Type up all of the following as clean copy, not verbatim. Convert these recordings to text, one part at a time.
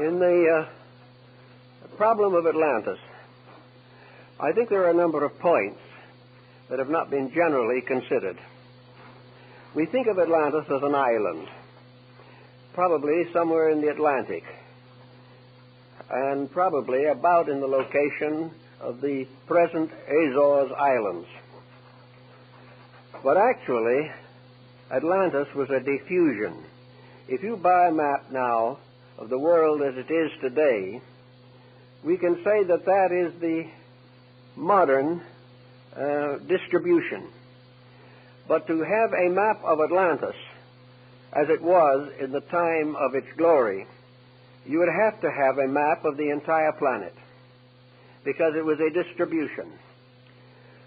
In the problem of Atlantis, I think there are a number of points that have not been generally considered. We think of Atlantis as an island, probably somewhere in the Atlantic, and probably about in the location of the present Azores Islands. But actually, Atlantis was a diffusion. If you buy a map now of the world as it is today, we can say that that is the modern distribution. But to have a map of Atlantis as it was in the time of its glory, you would have to have a map of the entire planet, because it was a distribution.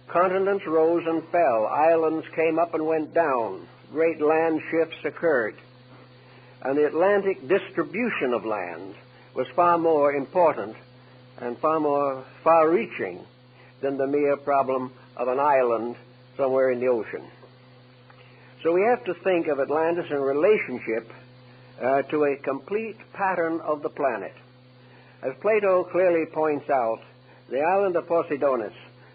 Continents rose and fell, islands came up and went down, great land shifts occurred, and the Atlantic distribution of land was far more important and far more far-reaching than the mere problem of an island somewhere in the ocean. So we have to think of Atlantis in relationship to a complete pattern of the planet. As Plato clearly points out, the island of Poseidonis,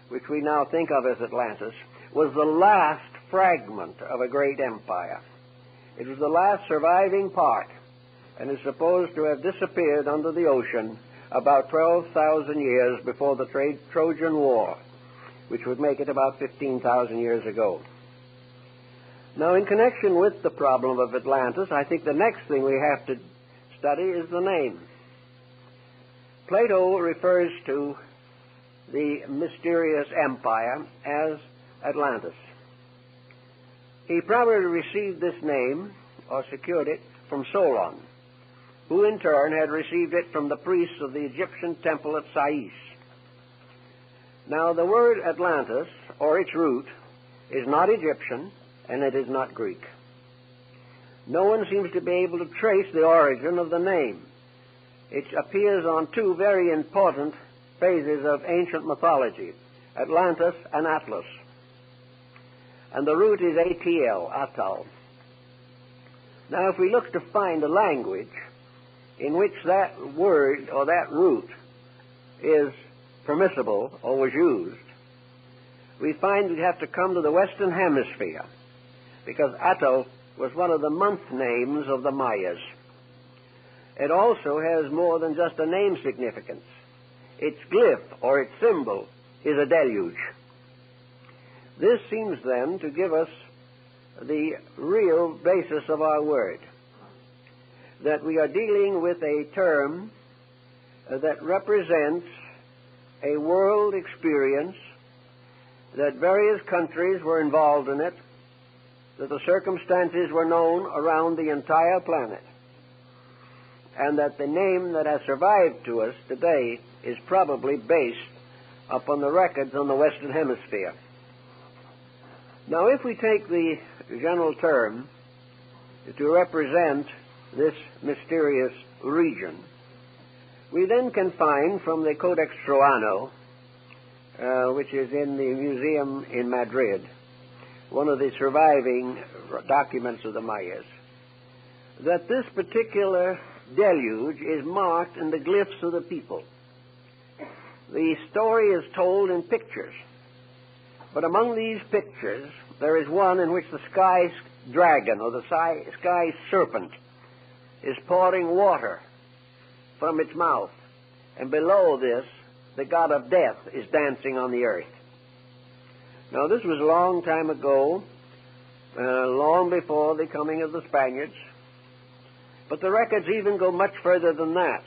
which we now think of as Atlantis, was the last fragment of a great empire. It was the last surviving part, and is supposed to have disappeared under the ocean about 12,000 years before the Trojan War, which would make it about 15,000 years ago. Now, in connection with the problem of Atlantis, I think the next thing we have to study is the name. Plato refers to the mysterious empire as Atlantis. He probably received this name, or secured it, from Solon, who in turn had received it from the priests of the Egyptian temple at Sais. Now, the word Atlantis, or its root, is not Egyptian, and it is not Greek. No one seems to be able to trace the origin of the name. It appears on two very important phases of ancient mythology, Atlantis and Atlas. And the root is ATL, Atal. Now, if we look to find a language in which that word or that root is permissible or was used, we find we have to come to the Western Hemisphere, because Atal was one of the month names of the Mayas. It also has more than just a name significance. Its glyph, or its symbol, is a deluge. This seems then to give us the real basis of our word, that we are dealing with a term that represents a world experience, that various countries were involved in it, that the circumstances were known around the entire planet, and that the name that has survived to us today is probably based upon the records on the Western Hemisphere. Now, if we take the general term to represent this mysterious region, we then can find from the Codex Troano, which is in the museum in Madrid, one of the surviving documents of the Mayas, that this particular deluge is marked in the glyphs of the people. The story is told in pictures, but among these pictures there is one in which the sky dragon, or the sky serpent, is pouring water from its mouth, and below this the god of death is dancing on the earth. Now, this was a long time ago, long before the coming of the Spaniards, but the records even go much further than that.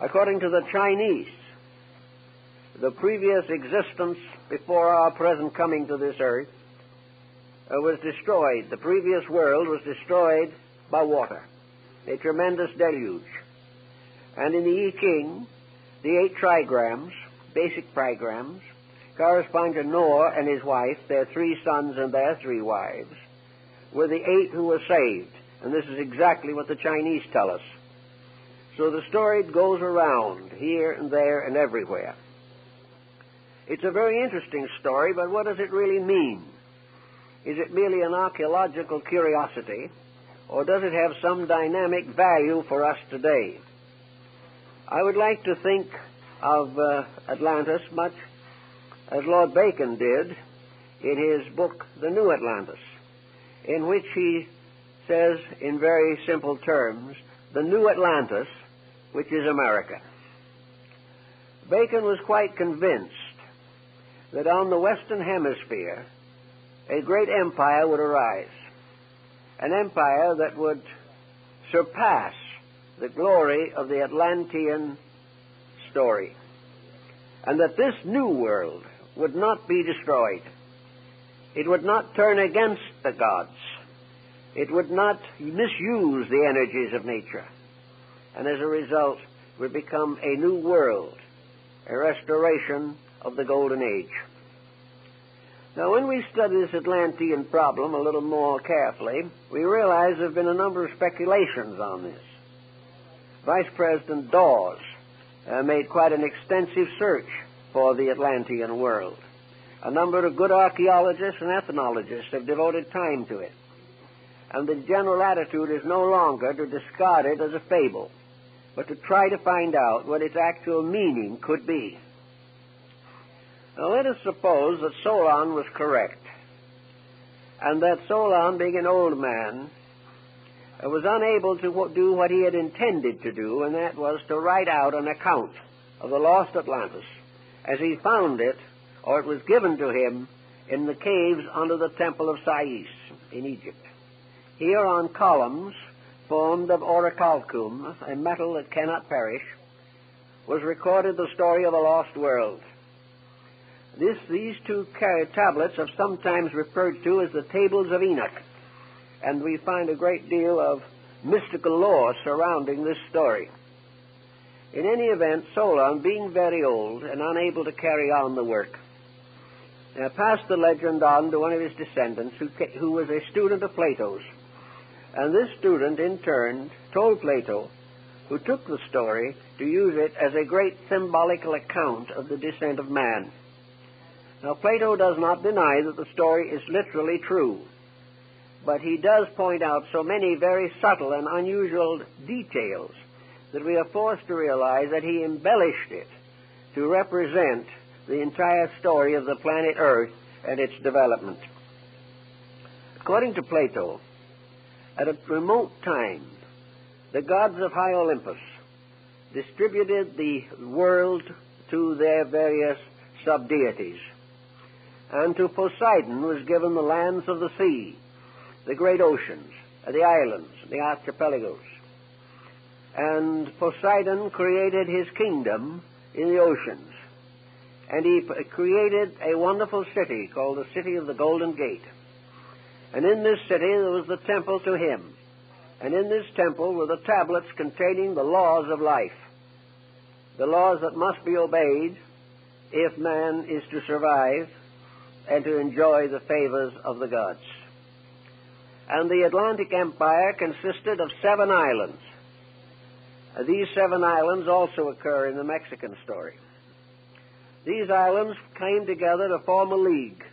According to the Chinese, the previous existence before our present coming to this earth was destroyed. The previous world was destroyed by water, a tremendous deluge. And in the I Ching, the 8 trigrams, basic trigrams, correspond to Noah and his wife, their 3 sons and their 3 wives, were the 8 who were saved. And this is exactly what the Chinese tell us. So the story goes around here and there and everywhere. It's a very interesting story, but what does it really mean? Is it merely an archaeological curiosity, or does it have some dynamic value for us today? I would like to think of Atlantis much as Lord Bacon did in his book, The New Atlantis, in which he says in very simple terms, the New Atlantis, which is America. Bacon was quite convinced that on the Western Hemisphere a great empire would arise, an empire that would surpass the glory of the Atlantean story, and that this new world would not be destroyed. It would not turn against the gods. It would not misuse the energies of nature, and as a result would become a new world, a restoration of the Golden Age. Now, when we study this Atlantean problem a little more carefully, we realize there have been a number of speculations on this. Vice President Dawes made quite an extensive search for the Atlantean world. A number of good archaeologists and ethnologists have devoted time to it. And the general attitude is no longer to discard it as a fable, but to try to find out what its actual meaning could be. Now, let us suppose that Solon was correct, and that Solon, being an old man, was unable to do what he had intended to do, and that was to write out an account of the lost Atlantis as he found it, or it was given to him, in the caves under the Temple of Sais in Egypt. Here on columns formed of orichalcum, a metal that cannot perish, was recorded the story of a lost world. These two tablets are sometimes referred to as the Tables of Enoch, and we find a great deal of mystical lore surrounding this story. In any event, Solon, being very old and unable to carry on the work, passed the legend on to one of his descendants who was a student of Plato's. And this student, in turn, told Plato, who took the story, to use it as a great symbolical account of the descent of man. Now, Plato does not deny that the story is literally true, but he does point out so many very subtle and unusual details that we are forced to realize that he embellished it to represent the entire story of the planet Earth and its development. According to Plato, at a remote time, the gods of high Olympus distributed the world to their various sub-deities, and to Poseidon was given the lands of the sea, the great oceans, the islands, the archipelagos. And Poseidon created his kingdom in the oceans, and he created a wonderful city called the City of the Golden Gate. And in this city there was the temple to him, and in this temple were the tablets containing the laws of life, the laws that must be obeyed if man is to survive and to enjoy the favors of the gods. And the Atlantic Empire consisted of 7 islands. These 7 islands also occur in the Mexican story. These islands came together to form a league,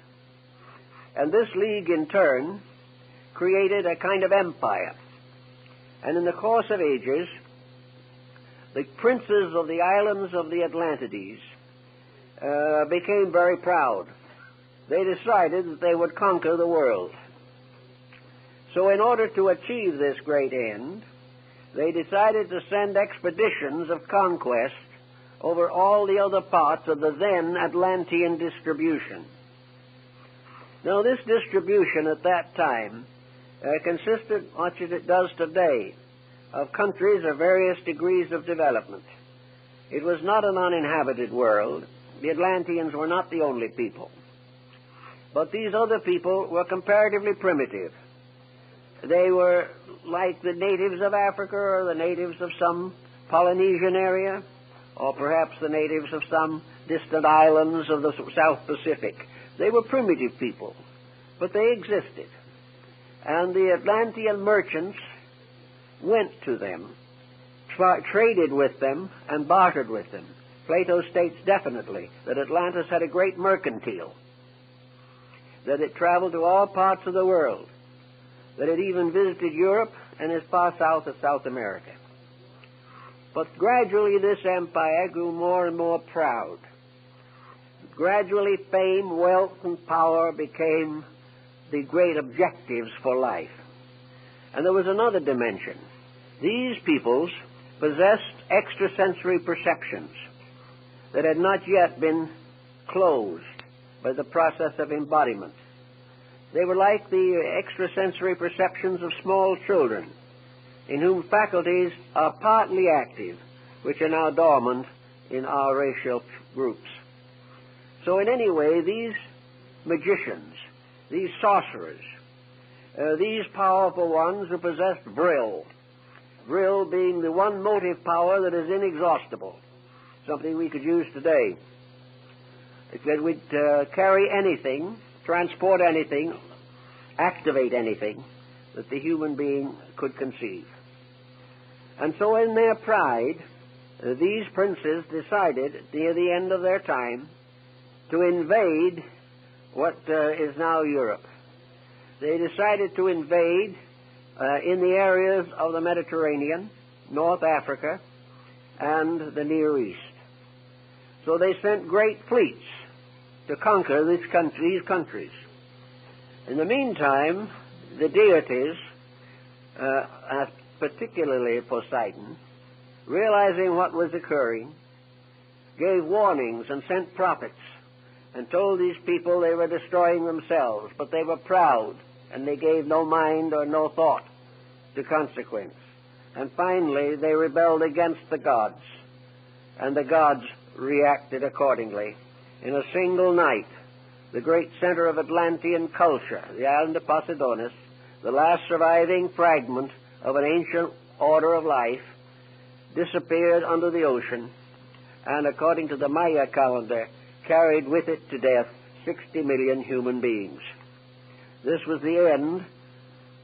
and this league in turn created a kind of empire. And in the course of ages, the princes of the islands of the Atlantides became very proud. They decided that they would conquer the world. So in order to achieve this great end, they decided to send expeditions of conquest over all the other parts of the then Atlantean distribution. Now, this distribution at that time consisted, much as it does today, of countries of various degrees of development. It was not an uninhabited world. The Atlanteans were not the only people. But these other people were comparatively primitive. They were like the natives of Africa, or the natives of some Polynesian area, or perhaps the natives of some distant islands of the South Pacific. They were primitive people, but they existed. And the Atlantean merchants went to them, traded with them, and bartered with them. Plato states definitely that Atlantis had a great mercantile, that it traveled to all parts of the world, that it even visited Europe and as far south as South America. But gradually this empire grew more and more proud. Gradually fame, wealth, and power became the great objectives for life. And there was another dimension. These peoples possessed extrasensory perceptions that had not yet been closed by the process of embodiment. They were like the extrasensory perceptions of small children, in whom faculties are partly active, which are now dormant in our racial groups. So in any way, these magicians, these sorcerers, these powerful ones who possessed vril being the one motive power that is inexhaustible, something we could use today. That would carry anything, transport anything, activate anything that the human being could conceive. And so in their pride, these princes decided near the end of their time to invade what is now Europe. They decided to invade in the areas of the Mediterranean, North Africa, and the Near East. So they sent great fleets to conquer these countries. In the meantime, the deities, particularly Poseidon, realizing what was occurring, gave warnings and sent prophets and told these people they were destroying themselves, but they were proud and they gave no mind or no thought to consequence. And finally they rebelled against the gods, and the gods reacted accordingly. In a single night, the great center of Atlantean culture, the island of Poseidonis, the last surviving fragment of an ancient order of life, disappeared under the ocean, and according to the Maya calendar, carried with it to death 60 million human beings. This was the end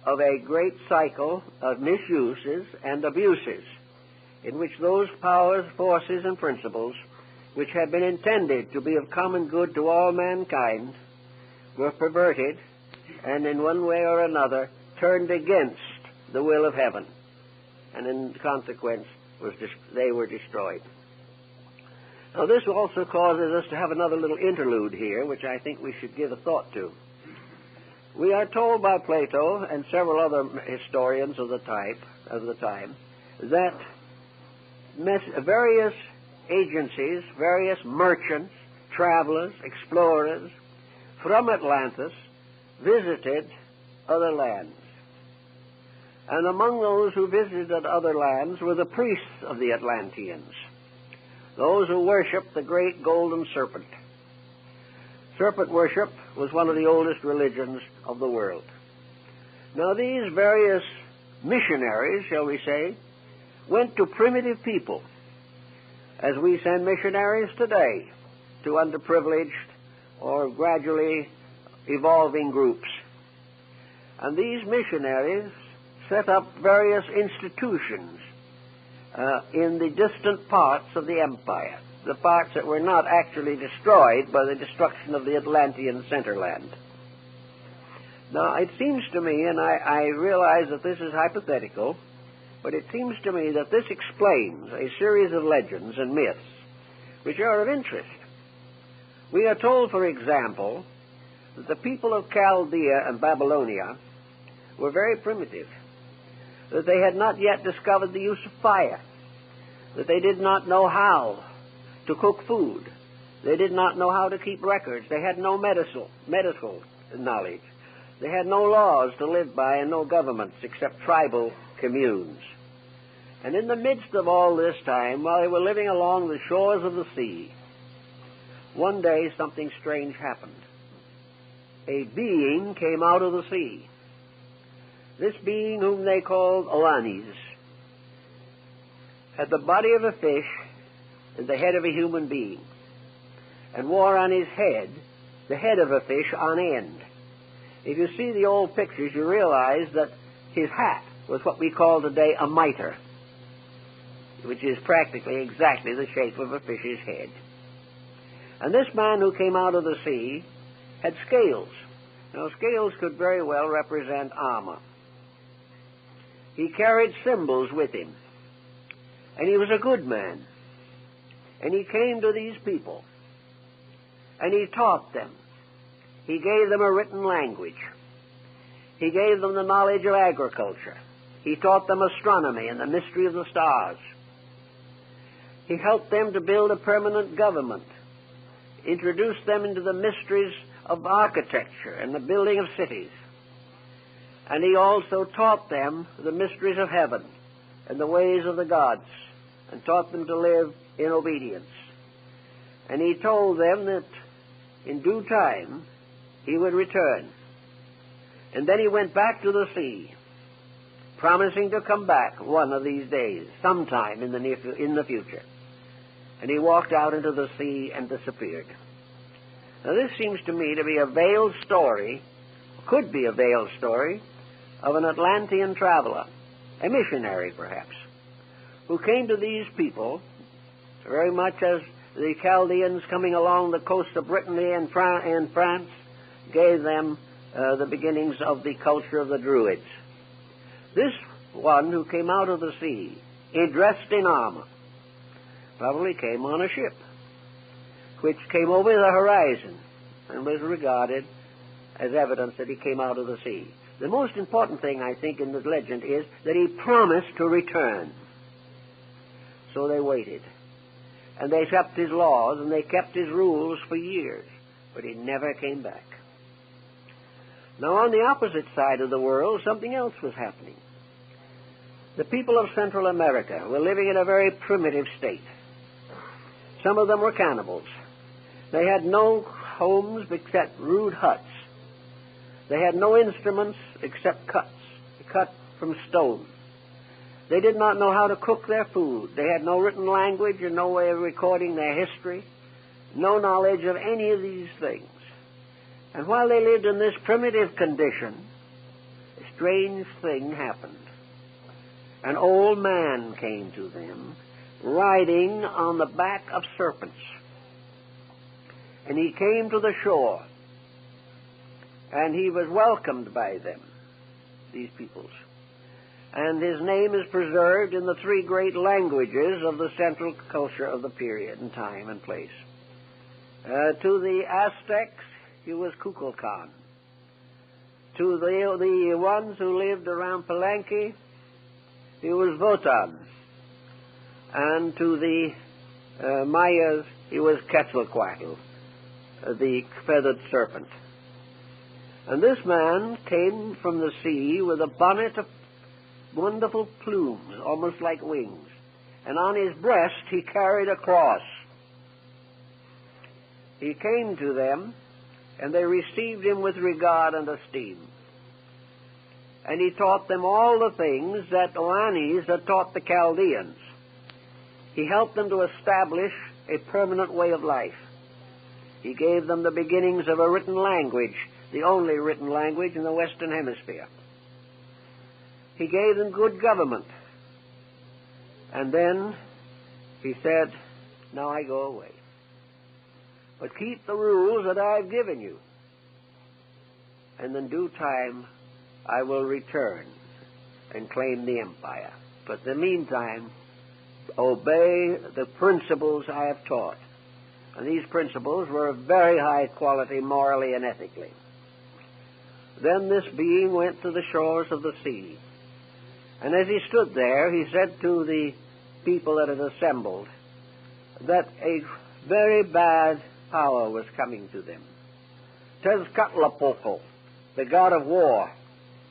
of a great cycle of misuses and abuses in which those powers, forces, and principles which had been intended to be of common good to all mankind were perverted and in one way or another turned against the will of heaven, and in consequence they were destroyed. Now this also causes us to have another little interlude here, which I think we should give a thought to. We are told by Plato and several other historians of the time that various agencies, various merchants, travelers, explorers from Atlantis visited other lands. And among those who visited other lands were the priests of the Atlanteans, those who worshipped the great golden serpent. Serpent worship was one of the oldest religions of the world. Now these various missionaries, shall we say, went to primitive people, as we send missionaries today to underprivileged or gradually evolving groups. And these missionaries set up various institutions in the distant parts of the empire, the parts that were not actually destroyed by the destruction of the Atlantean centerland. Now, it seems to me, and I realize that this is hypothetical, but it seems to me that this explains a series of legends and myths which are of interest. We are told, for example, that the people of Chaldea and Babylonia were very primitive, that they had not yet discovered the use of fire, that they did not know how to cook food, they did not know how to keep records, they had no medical knowledge, they had no laws to live by and no governments except tribal communes. And in the midst of all this time, while they were living along the shores of the sea, one day something strange happened. A being came out of the sea. This being, whom they called Oannes, had the body of a fish and the head of a human being, and wore on his head the head of a fish on end. If you see the old pictures, you realize that his hat was what we call today a mitre, which is practically exactly the shape of a fish's head. And this man who came out of the sea had scales. Now, scales could very well represent armor. He carried symbols with him. And he was a good man. And he came to these people. And he taught them. He gave them a written language. He gave them the knowledge of agriculture. He taught them astronomy and the mystery of the stars. He helped them to build a permanent government, introduced them into the mysteries of architecture and the building of cities. And he also taught them the mysteries of heaven and the ways of the gods, and taught them to live in obedience. And he told them that in due time he would return. And then he went back to the sea, promising to come back one of these days, sometime in the future. And he walked out into the sea and disappeared. Now this seems to me to be a veiled story, could be a veiled story, of an Atlantean traveler, a missionary perhaps, who came to these people very much as the Chaldeans coming along the coast of Brittany and France gave them the beginnings of the culture of the Druids. This one who came out of the sea, dressed in armor, probably came on a ship, which came over the horizon and was regarded as evidence that he came out of the sea. The most important thing, I think, in the legend is that he promised to return. So they waited. And they kept his laws and they kept his rules for years, but he never came back. Now, on the opposite side of the world, something else was happening. The people of Central America were living in a very primitive state. Some of them were cannibals. They had no homes except rude huts. They had no instruments except cut from stone. They did not know how to cook their food. They had no written language and no way of recording their history, no knowledge of any of these things. And while they lived in this primitive condition, a strange thing happened. An old man came to them, riding on the back of serpents. And he came to the shore, and he was welcomed by them, these peoples. And his name is preserved in the three great languages of the central culture of the period and time and place. To the Aztecs, he was Kukulkan. To the ones who lived around Palenque, he was Wotan. And to the Mayas, he was Quetzalcoatl, the feathered serpent. And this man came from the sea with a bonnet of wonderful plumes, almost like wings. And on his breast he carried a cross. He came to them, and they received him with regard and esteem. And he taught them all the things that Oannes had taught the Chaldeans. He helped them to establish a permanent way of life. He gave them the beginnings of a written language, the only written language in the Western Hemisphere. He gave them good government. And then he said, now I go away. But keep the rules that I've given you. And in due time, I will return and claim the empire. But in the meantime, obey the principles I have taught. And these principles were of very high quality morally and ethically. Then this being went to the shores of the sea. And as he stood there, he said to the people that had assembled that a very bad power was coming to them. Tezcatlipoca, the god of war,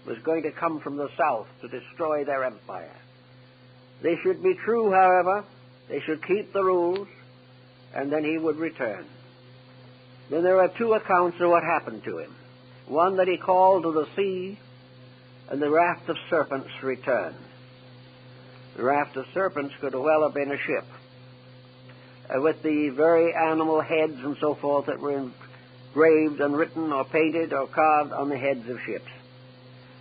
was going to come from the south to destroy their empire. They should be true, however. They should keep the rules, and then he would return. Then there are two accounts of what happened to him. One that he called to the sea, and the raft of serpents returned. The raft of serpents could well have been a ship, with the very animal heads and so forth that were engraved and written or painted or carved on the heads of ships.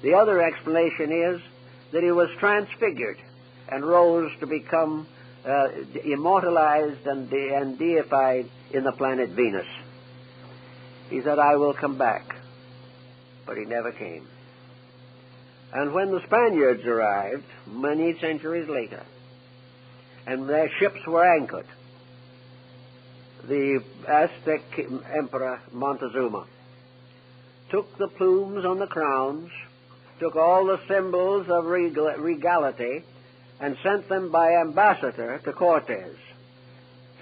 The other explanation is that he was transfigured and rose to become immortalized and deified in the planet Venus. He said, I will come back. But he never came. And when the Spaniards arrived, many centuries later, and their ships were anchored, the Aztec Emperor Montezuma took the plumes on the crowns, took all the symbols of regality, and sent them by ambassador to Cortes,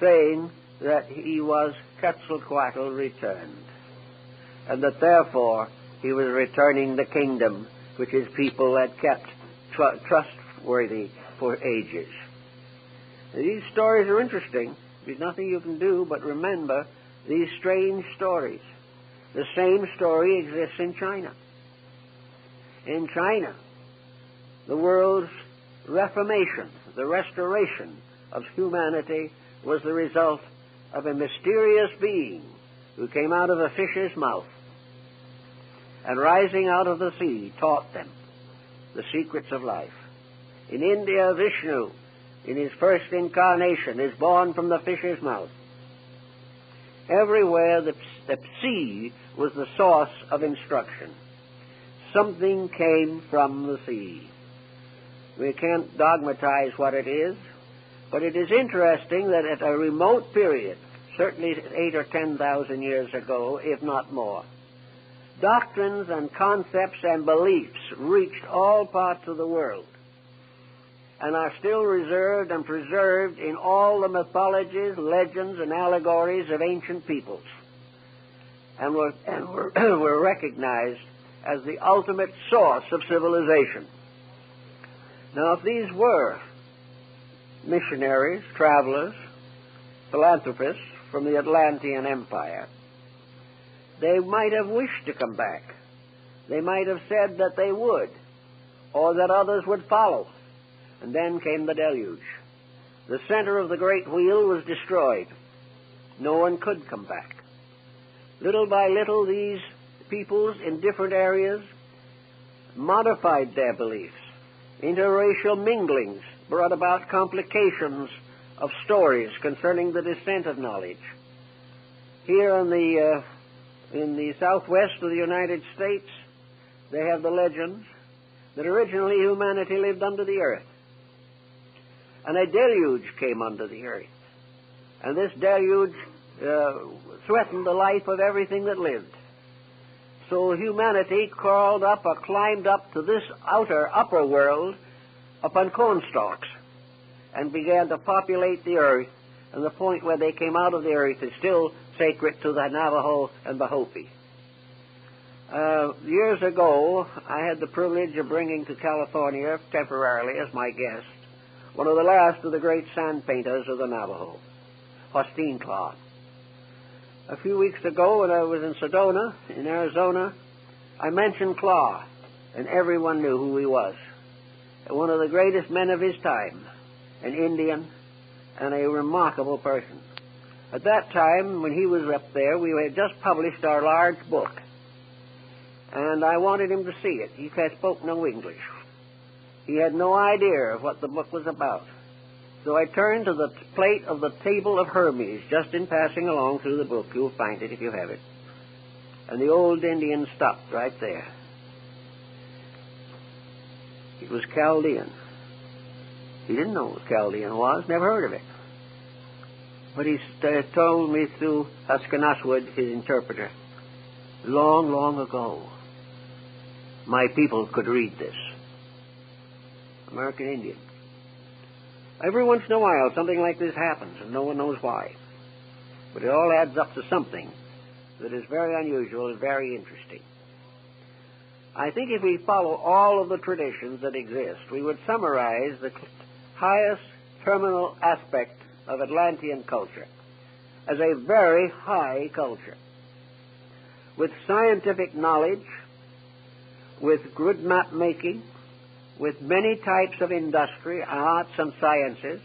saying that he was Quetzalcoatl returned, and that therefore he was returning the kingdom which his people had kept trustworthy for ages. These stories are interesting. There's nothing you can do but remember these strange stories. The same story exists in China. In China, the world's reformation, the restoration of humanity, was the result of a mysterious being who came out of a fish's mouth and, rising out of the sea, taught them the secrets of life. In India, Vishnu, in his first incarnation, is born from the fish's mouth. Everywhere the sea was the source of instruction. Something came from the sea. We can't dogmatize what it is, but it is interesting that at a remote period, certainly 8,000 or 10,000 years ago, if not more, doctrines and concepts and beliefs reached all parts of the world and are still reserved and preserved in all the mythologies, legends, and allegories of ancient peoples, and were recognized as the ultimate source of civilization. Now, if these were missionaries, travelers, philanthropists from the Atlantean Empire, they might have wished to come back. They might have said that they would, or that others would follow. And then came the deluge. The center of the great wheel was destroyed. No one could come back. Little by little, these peoples in different areas modified their beliefs. Interracial minglings brought about complications of stories concerning the descent of knowledge. Here in the southwest of the United States, they have the legends that originally humanity lived under the earth, and a deluge came under the earth, and this deluge threatened the life of everything that lived. So humanity crawled up or climbed up to this upper world upon cornstalks and began to populate the earth, and the point where they came out of the earth is still sacred to the Navajo and the Hopi. Years ago, I had the privilege of bringing to California temporarily as my guest one of the last of the great sand painters of the Navajo, Hosteen Claw. A few weeks ago, when I was in Sedona, in Arizona, I mentioned Claw, and everyone knew who he was. One of the greatest men of his time, an Indian, and a remarkable person. At that time, when he was up there, we had just published our large book, and I wanted him to see it. He spoke no English. He had no idea of what the book was about. So I turned to the plate of the Table of Hermes, just in passing along through the book. You'll find it if you have it. And the old Indian stopped right there. It was Chaldean. He didn't know what Chaldean was, never heard of it. But he told me through Huskanaswood, his interpreter, long, long ago, my people could read this. American Indian. Every once in a while, something like this happens, and no one knows why. But it all adds up to something that is very unusual and very interesting. I think if we follow all of the traditions that exist, we would summarize the highest terminal aspect of Atlantean culture as a very high culture, with scientific knowledge, with good map making, with many types of industry, arts, and sciences,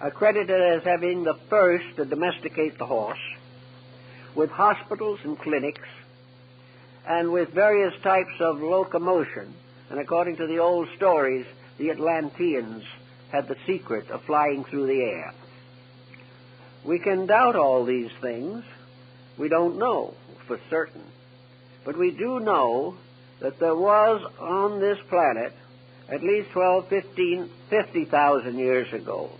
accredited as having the first to domesticate the horse, with hospitals and clinics, and with various types of locomotion. And according to the old stories, the Atlanteans had the secret of flying through the air. We can doubt all these things. We don't know for certain. But we do know that there was on this planet at least 12, 15, 50,000 years ago,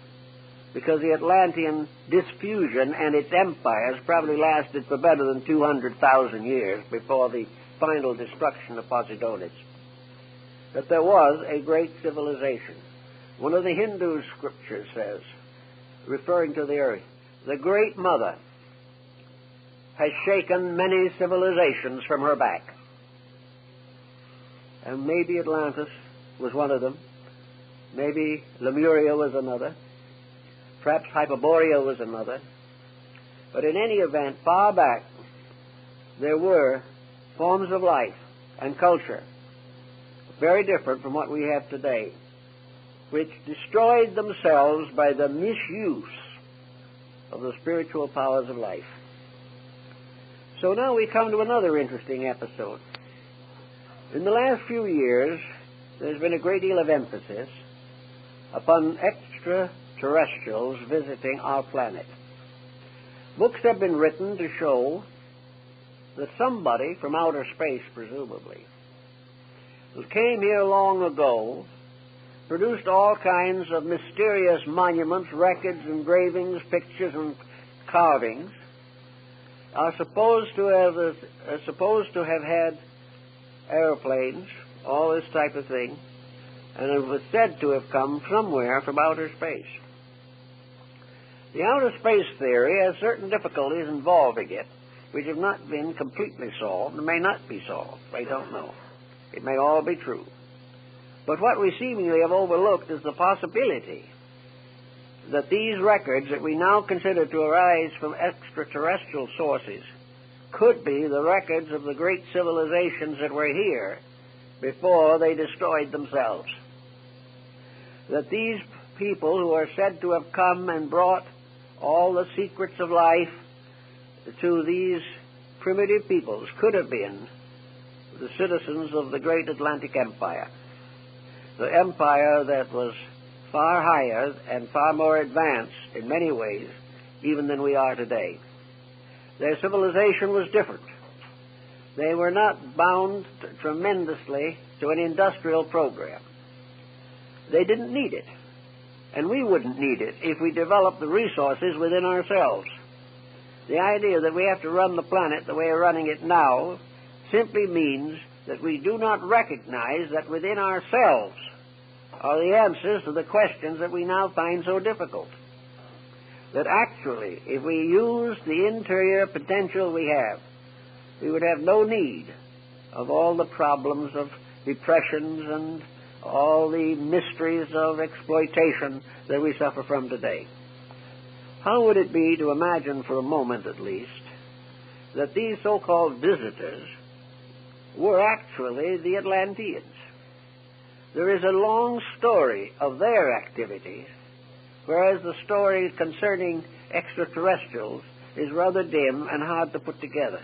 because the Atlantean diffusion and its empires probably lasted for better than 200,000 years before the final destruction of Posidonius, that there was a great civilization. One of the Hindu scriptures says, referring to the earth, the Great Mother has shaken many civilizations from her back. And maybe Atlantis was one of them. Maybe Lemuria was another. Perhaps Hyperborea was another. But in any event, far back, there were forms of life and culture very different from what we have today, which destroyed themselves by the misuse of the spiritual powers of life. So now we come to another interesting episode. In the last few years, there's been a great deal of emphasis upon extraterrestrials visiting our planet. Books have been written to show that somebody from outer space, presumably, who came here long ago, produced all kinds of mysterious monuments, records, engravings, pictures, and carvings, are supposed to have had airplanes, all this type of thing, and it was said to have come somewhere from outer space. The outer space theory has certain difficulties involving it, which have not been completely solved and may not be solved. I don't know. It may all be true. But what we seemingly have overlooked is the possibility that these records that we now consider to arise from extraterrestrial sources could be the records of the great civilizations that were here before they destroyed themselves. That these people who are said to have come and brought all the secrets of life to these primitive peoples could have been the citizens of the great Atlantic Empire, the empire that was far higher and far more advanced in many ways even than we are today. Their civilization was different. They were not bound tremendously to an industrial program. They didn't need it, and we wouldn't need it if we developed the resources within ourselves. The idea that we have to run the planet the way we're running it now simply means that we do not recognize that within ourselves are the answers to the questions that we now find so difficult. That actually, if we used the interior potential we have, we would have no need of all the problems of depressions and all the mysteries of exploitation that we suffer from today. How would it be to imagine for a moment at least that these so-called visitors were actually the Atlanteans? There is a long story of their activities, whereas the story concerning extraterrestrials is rather dim and hard to put together.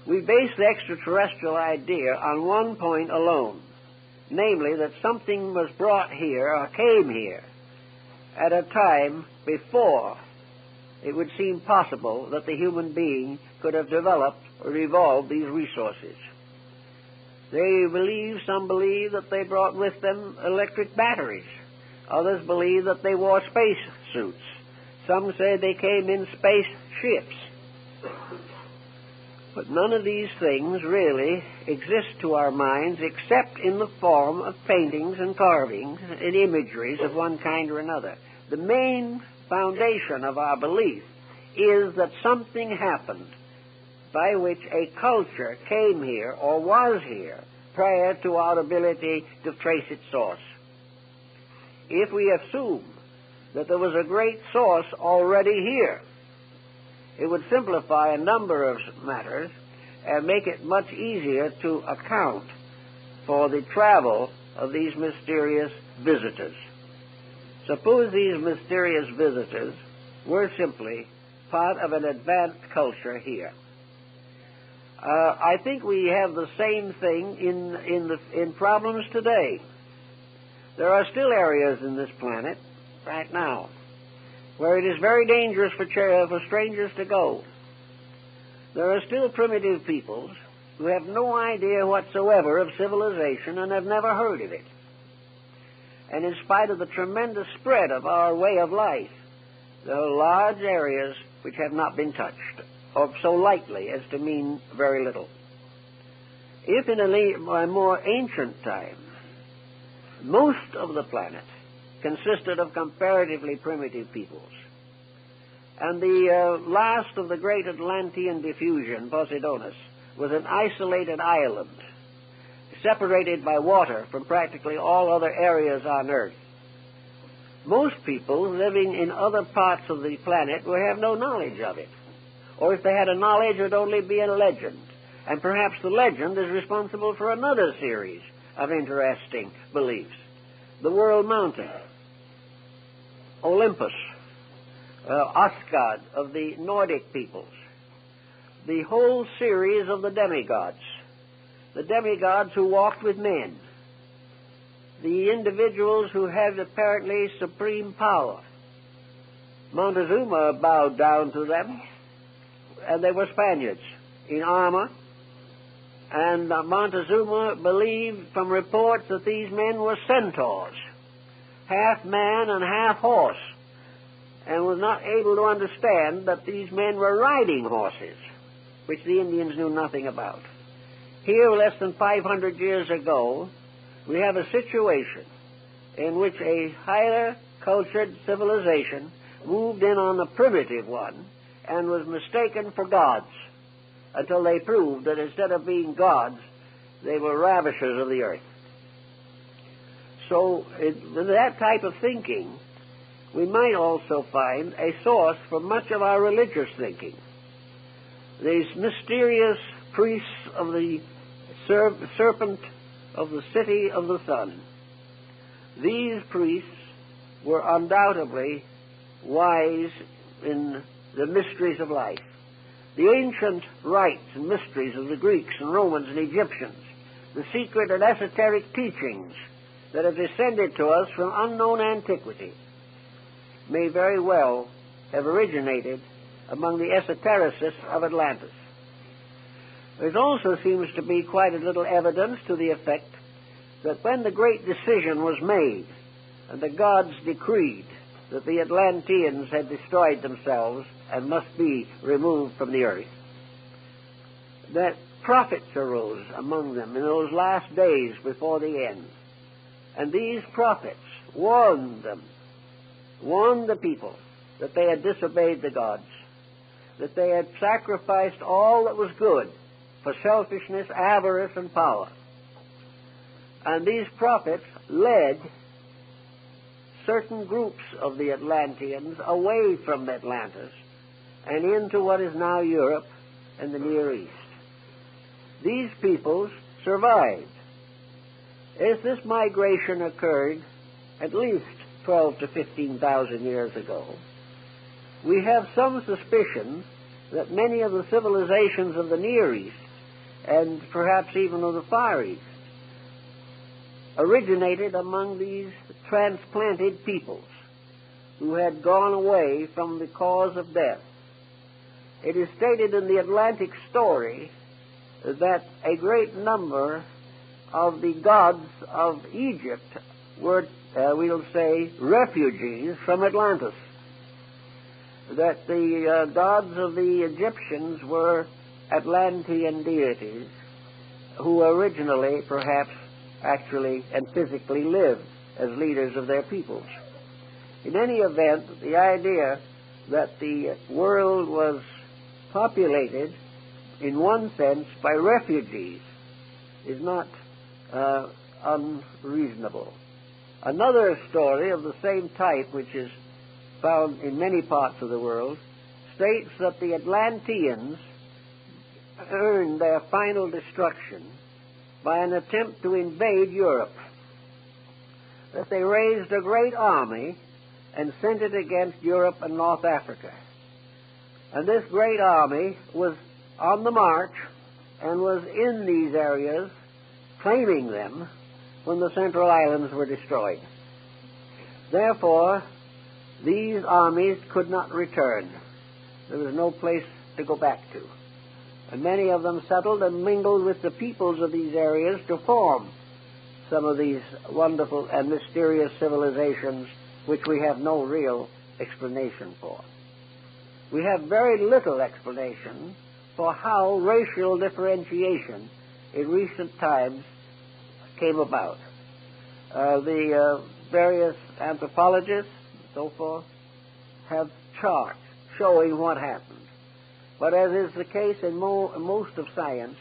We base the extraterrestrial idea on one point alone, namely that something was brought here or came here at a time before it would seem possible that the human being could have developed or evolved these resources. Some believe that they brought with them electric batteries. Others believe that they wore space suits. Some say they came in space ships. But none of these things really exist to our minds except in the form of paintings and carvings and imageries of one kind or another. The main foundation of our belief is that something happened by which a culture came here or was here prior to our ability to trace its source. If we assume that there was a great source already here, it would simplify a number of matters and make it much easier to account for the travel of these mysterious visitors. Suppose these mysterious visitors were simply part of an advanced culture here. I think we have the same thing in problems today. There are still areas in this planet right now where it is very dangerous for strangers to go. There are still primitive peoples who have no idea whatsoever of civilization and have never heard of it. And in spite of the tremendous spread of our way of life, there are large areas which have not been touched, or so lightly as to mean very little. If in a more ancient time, most of the planet consisted of comparatively primitive peoples, and the last of the great Atlantean diffusion, Poseidonus, was an isolated island, separated by water from practically all other areas on Earth. Most people living in other parts of the planet would have no knowledge of it. Or if they had a knowledge, it would only be a legend. And perhaps the legend is responsible for another series of interesting beliefs. The World Mountain, Olympus, Asgard of the Nordic peoples, the whole series of the demigods who walked with men, the individuals who had apparently supreme power. Montezuma bowed down to them, and they were Spaniards in armor, and Montezuma believed from reports that these men were centaurs, half man and half horse, and was not able to understand that these men were riding horses, which the Indians knew nothing about. Here, less than 500 years ago, we have a situation in which a higher cultured civilization moved in on the primitive one and was mistaken for gods until they proved that instead of being gods, they were ravishers of the earth. So, in that type of thinking, we might also find a source for much of our religious thinking. These mysterious priests of the serpent of the city of the sun. These priests were undoubtedly wise in the mysteries of life. The ancient rites and mysteries of the Greeks and Romans and Egyptians, the secret and esoteric teachings that have descended to us from unknown antiquity, may very well have originated among the esotericists of Atlantis. There also seems to be quite a little evidence to the effect that when the great decision was made and the gods decreed that the Atlanteans had destroyed themselves and must be removed from the earth, that prophets arose among them in those last days before the end. And these prophets warned the people that they had disobeyed the gods, that they had sacrificed all that was good for selfishness, avarice, and power. And these prophets led certain groups of the Atlanteans away from Atlantis and into what is now Europe and the Near East. These peoples survived. As this migration occurred at least 12 to 15,000 years ago, we have some suspicion that many of the civilizations of the Near East, and perhaps even of the Far East, originated among these transplanted peoples who had gone away from the cause of death. It is stated in the Atlantic story that a great number of the gods of Egypt were, we'll say, refugees from Atlantis. That the gods of the Egyptians were Atlantean deities who originally, perhaps, actually and physically lived as leaders of their peoples. In any event, the idea that the world was populated, in one sense, by refugees is not unreasonable. Another story of the same type, which is found in many parts of the world, states that the Atlanteans earned their final destruction by an attempt to invade Europe. That they raised a great army and sent it against Europe and North Africa. And this great army was on the march and was in these areas, claiming them, when the Central Islands were destroyed. Therefore, these armies could not return. There was no place to go back to. And many of them settled and mingled with the peoples of these areas to form some of these wonderful and mysterious civilizations which we have no real explanation for. We have very little explanation for how racial differentiation in recent times came about. The various anthropologists and so forth have charts showing what happened. But as is the case in most of science,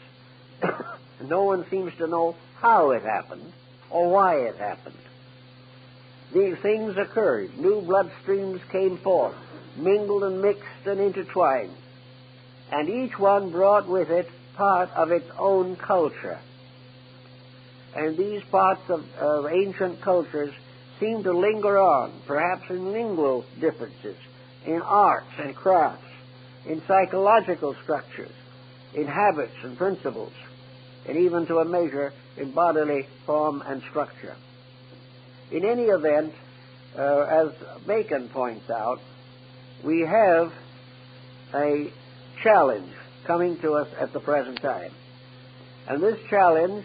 no one seems to know how it happened or why it happened. These things occurred. New blood streams came forth, mingled and mixed and intertwined, and each one brought with it part of its own culture. And these parts of ancient cultures seem to linger on, perhaps in lingual differences, in arts and crafts, in psychological structures, in habits and principles, and even to a measure in bodily form and structure. In any event, as Bacon points out, we have a challenge coming to us at the present time. And this challenge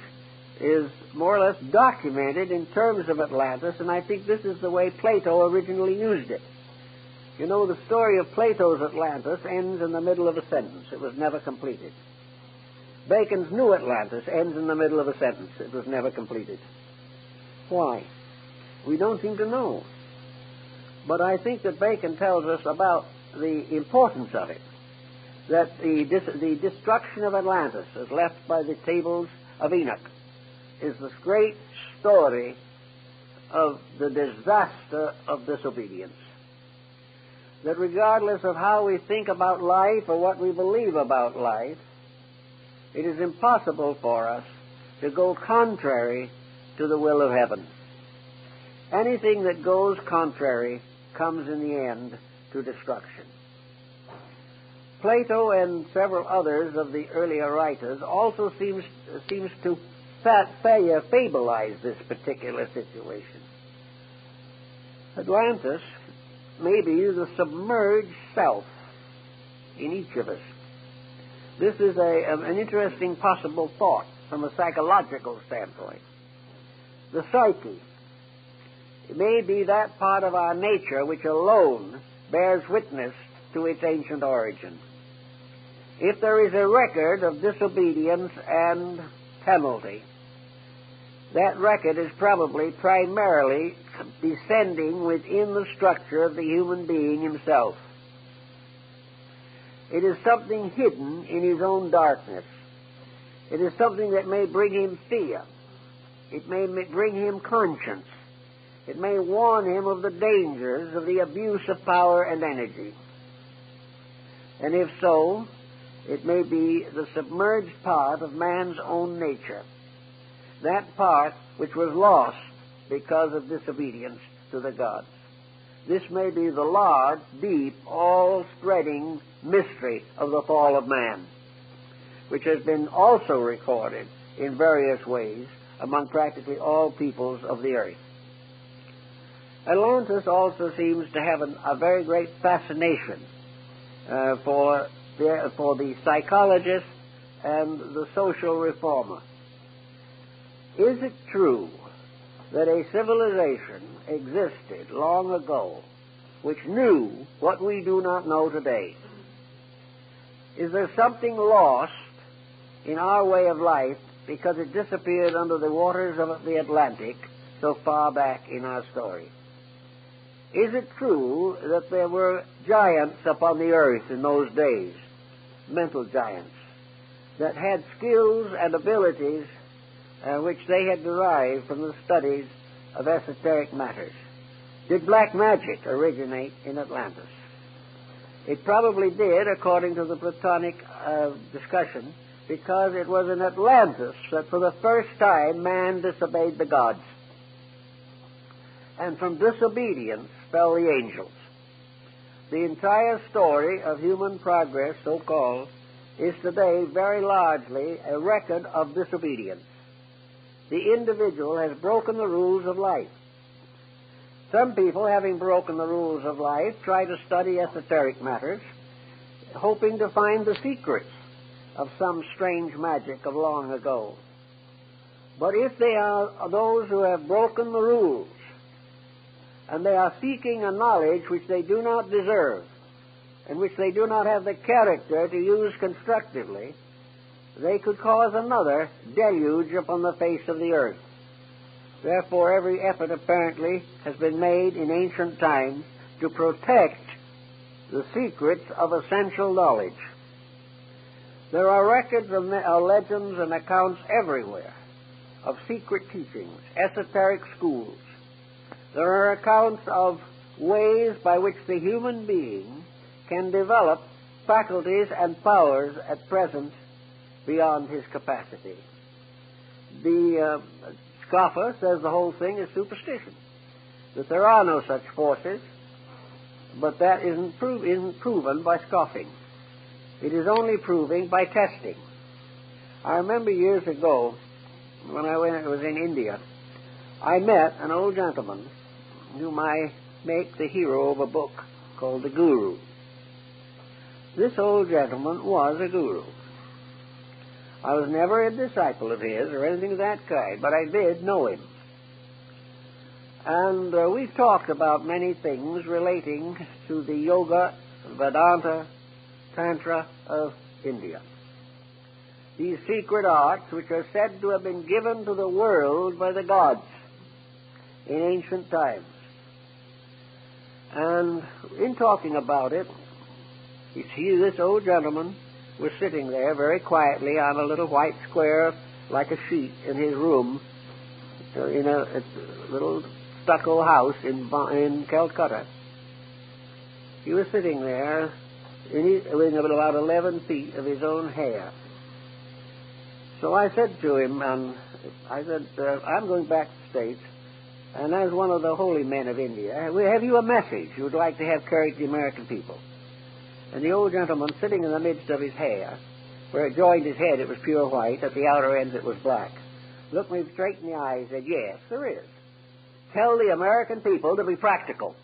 is more or less documented in terms of Atlantis, and I think this is the way Plato originally used it. You know, the story of Plato's Atlantis ends in the middle of a sentence. It was never completed. Bacon's New Atlantis ends in the middle of a sentence. It was never completed. Why? We don't seem to know. But I think that Bacon tells us about the importance of it, that the destruction of Atlantis, as left by the tables of Enoch, is this great story of the disaster of disobedience. That regardless of how we think about life or what we believe about life, it is impossible for us to go contrary to the will of heaven. Anything that goes contrary comes in the end to destruction. Plato and several others of the earlier writers also seems to fableize this particular situation. Atlantis may be the submerged self in each of us. This is an interesting possible thought from a psychological standpoint. The psyche may be that part of our nature which alone bears witness to its ancient origin. If there is a record of disobedience and penalty, that record is probably primarily descending within the structure of the human being himself. It is something hidden in his own darkness. It is something that may bring him fear. It may bring him conscience. It may warn him of the dangers of the abuse of power and energy. And if so, it may be the submerged part of man's own nature, that part which was lost because of disobedience to the gods. This may be the large, deep, all-spreading mystery of the fall of man, which has been also recorded in various ways among practically all peoples of the earth. Atlantis also seems to have a very great fascination for the psychologist and the social reformer. Is it true that a civilization existed long ago which knew what we do not know today? Is there something lost in our way of life because it disappeared under the waters of the Atlantic so far back in our story? Is it true that there were giants upon the earth in those days, mental giants, that had skills and abilities which they had derived from the studies of esoteric matters? Did black magic originate in Atlantis? It probably did, according to the Platonic discussion, because it was in Atlantis that for the first time man disobeyed the gods. And from disobedience fell the angels. The entire story of human progress, so-called, is today very largely a record of disobedience. The individual has broken the rules of life. Some people, having broken the rules of life, try to study esoteric matters, hoping to find the secrets of some strange magic of long ago. But if they are those who have broken the rules, and they are seeking a knowledge which they do not deserve, and which they do not have the character to use constructively, they could cause another deluge upon the face of the earth. Therefore, every effort apparently has been made in ancient times to protect the secrets of essential knowledge. There are records of legends and accounts everywhere of secret teachings, esoteric schools. There are accounts of ways by which the human being can develop faculties and powers at present beyond his capacity. The scoffer says the whole thing is superstition, that there are no such forces, but that isn't proven by scoffing. It is only proving by testing. I remember years ago, when I was in India, I met an old gentleman whom I make the hero of a book called The Guru. This old gentleman was a guru. I was never a disciple of his or anything of that kind, but I did know him. And we've talked about many things relating to the Yoga, Vedanta, Tantra of India. These secret arts which are said to have been given to the world by the gods in ancient times. And in talking about it, you see this old gentleman was sitting there very quietly on a little white square like a sheet in his room in a little stucco house in Calcutta. He was sitting there with about 11 feet of his own hair. So I said to him, I'm going back to the States, and as one of the holy men of India, have you a message you would like to have carried to the American people? And the old gentleman, sitting in the midst of his hair, where it joined his head it was pure white, at the outer ends it was black, looked me straight in the eye and said, "Yes, there is. Tell the American people to be practical."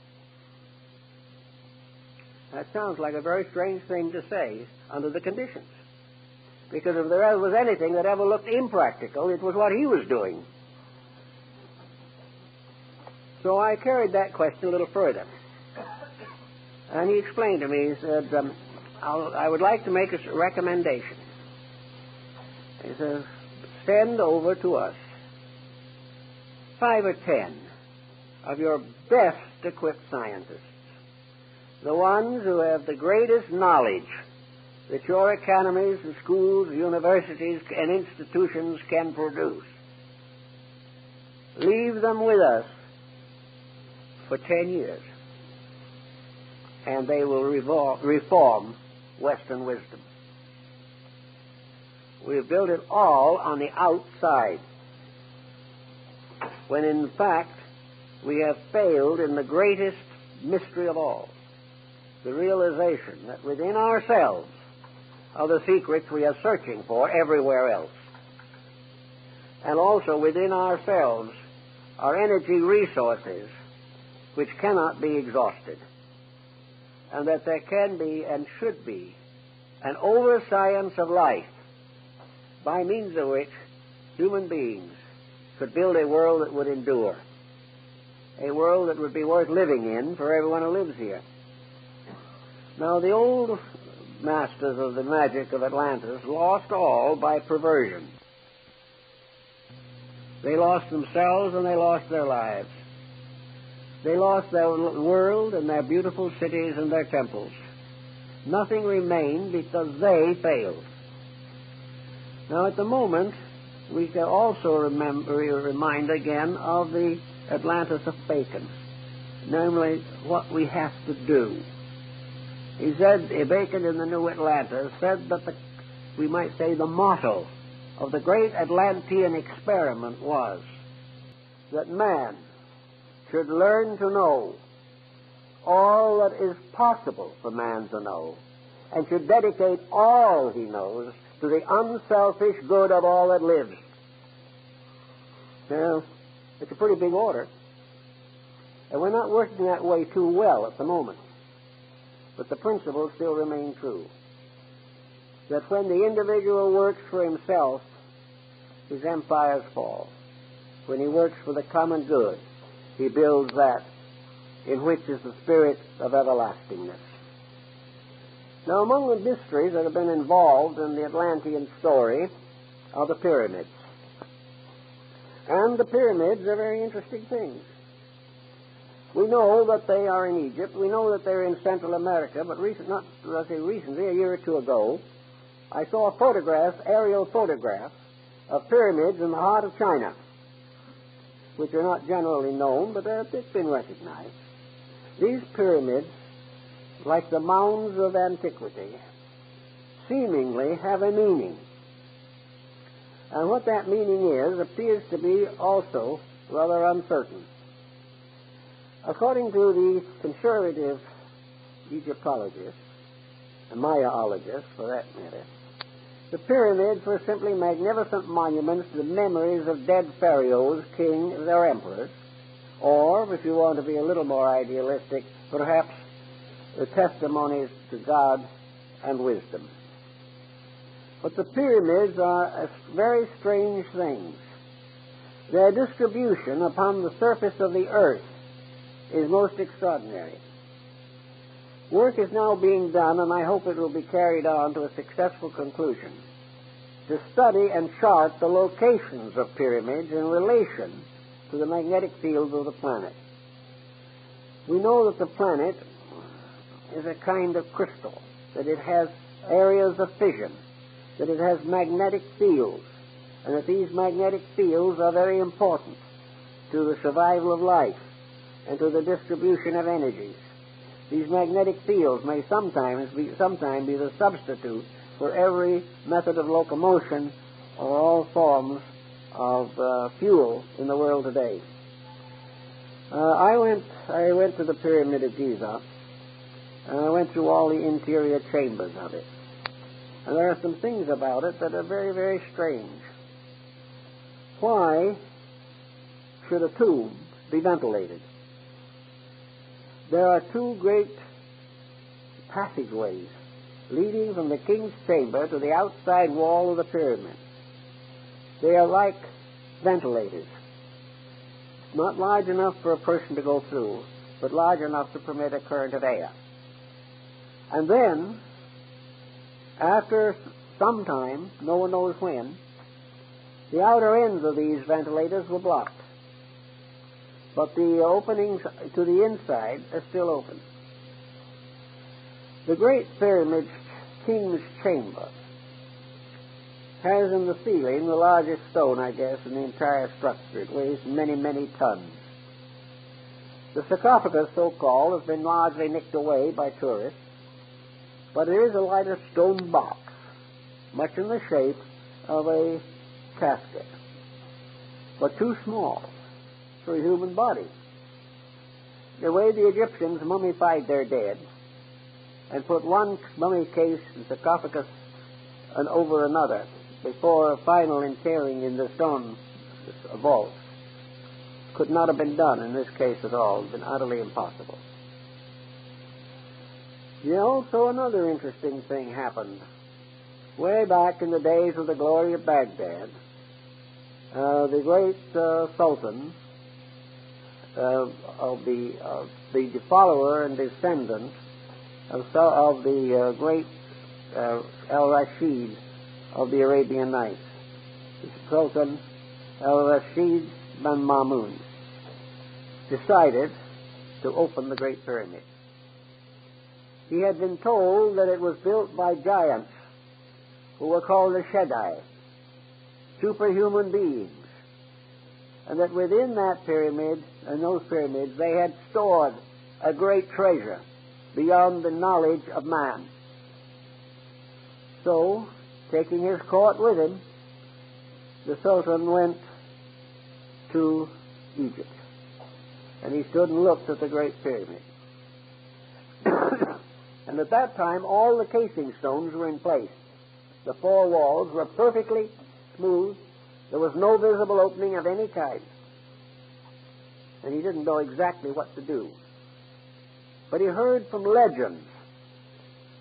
That sounds like a very strange thing to say under the conditions. Because if there ever was anything that ever looked impractical, it was what he was doing. So I carried that question a little further. And he explained to me, he said, I would like to make a recommendation. He says, send over to us 5 or 10 of your best equipped scientists, the ones who have the greatest knowledge that your academies and schools, universities, and institutions can produce. Leave them with us for 10 years, and they will reform Western wisdom. We've built it all on the outside, when in fact we have failed in the greatest mystery of all, the realization that within ourselves are the secrets we are searching for everywhere else. And also within ourselves are energy resources which cannot be exhausted. And that there can be and should be an over-science of life by means of which human beings could build a world that would endure, a world that would be worth living in for everyone who lives here. Now, the old masters of the magic of Atlantis lost all by perversion. They lost themselves and they lost their lives. They lost their world and their beautiful cities and their temples. Nothing remained because they failed. Now, at the moment, we can also remind again of the Atlantis of Bacon, namely what we have to do. He said, Bacon in the New Atlantis said that we might say the motto of the great Atlantean experiment was that man should learn to know all that is possible for man to know, and should dedicate all he knows to the unselfish good of all that lives. Now, it's a pretty big order, and we're not working that way too well at the moment, but the principles still remain true. that when the individual works for himself, his empires fall. When he works for the common good, he builds that in which is the spirit of everlastingness. Now, among the mysteries that have been involved in the Atlantean story are the pyramids. And the pyramids are very interesting things. We know that they are in Egypt. We know that they're in Central America, but recently, a year or two ago, I saw a photograph, aerial photograph, of pyramids in the heart of China, which are not generally known, but it's been recognized. These pyramids, like the mounds of antiquity, seemingly have a meaning. And what that meaning is appears to be also rather uncertain. According to the conservative Egyptologists, and Mayaologists for that matter, the pyramids were simply magnificent monuments to the memories of dead pharaohs, kings, or emperors, or, if you want to be a little more idealistic, perhaps the testimonies to God and wisdom. But the pyramids are very strange things. Their distribution upon the surface of the earth is most extraordinary. Work is now being done, and I hope it will be carried on to a successful conclusion, to study and chart the locations of pyramids in relation to the magnetic fields of the planet. We know that the planet is a kind of crystal, that it has areas of fission, that it has magnetic fields, and that these magnetic fields are very important to the survival of life and to the distribution of energies. These magnetic fields may sometimes be the substitute for every method of locomotion or all forms of fuel in the world today. I went to the Pyramid of Giza, and I went through all the interior chambers of it. And there are some things about it that are very, very strange. Why should a tomb be ventilated? There are two great passageways leading from the king's chamber to the outside wall of the pyramid. They are like ventilators, not large enough for a person to go through, but large enough to permit a current of air. And then, after some time, no one knows when, the outer ends of these ventilators were blocked, but the openings to the inside are still open. The Great Pyramid King's Chamber has in the ceiling the largest stone, I guess, in the entire structure. It weighs many, many tons. The sarcophagus, so-called, has been largely nicked away by tourists, but there is a lighter stone box, much in the shape of a casket, but too small for a human body. The way the Egyptians mummified their dead and put one mummy case and sarcophagus over another before a final interring in the stone vault could not have been done in this case at all. It would have been utterly impossible. So another interesting thing happened. Way back in the days of the glory of Baghdad, the great Sultan of the follower and descendant of the great Al-Rashid of the Arabian Nights, Sultan Al-Rashid bin Mamun, decided to open the Great Pyramid. He had been told that it was built by giants who were called the Shaddai, superhuman beings, and that within that pyramid, and those pyramids, they had stored a great treasure beyond the knowledge of man. So, taking his court with him, the Sultan went to Egypt, and he stood and looked at the Great Pyramid. And at that time, all the casing stones were in place. The four walls were perfectly smooth. There was no visible opening of any kind. And he didn't know exactly what to do. But he heard from legends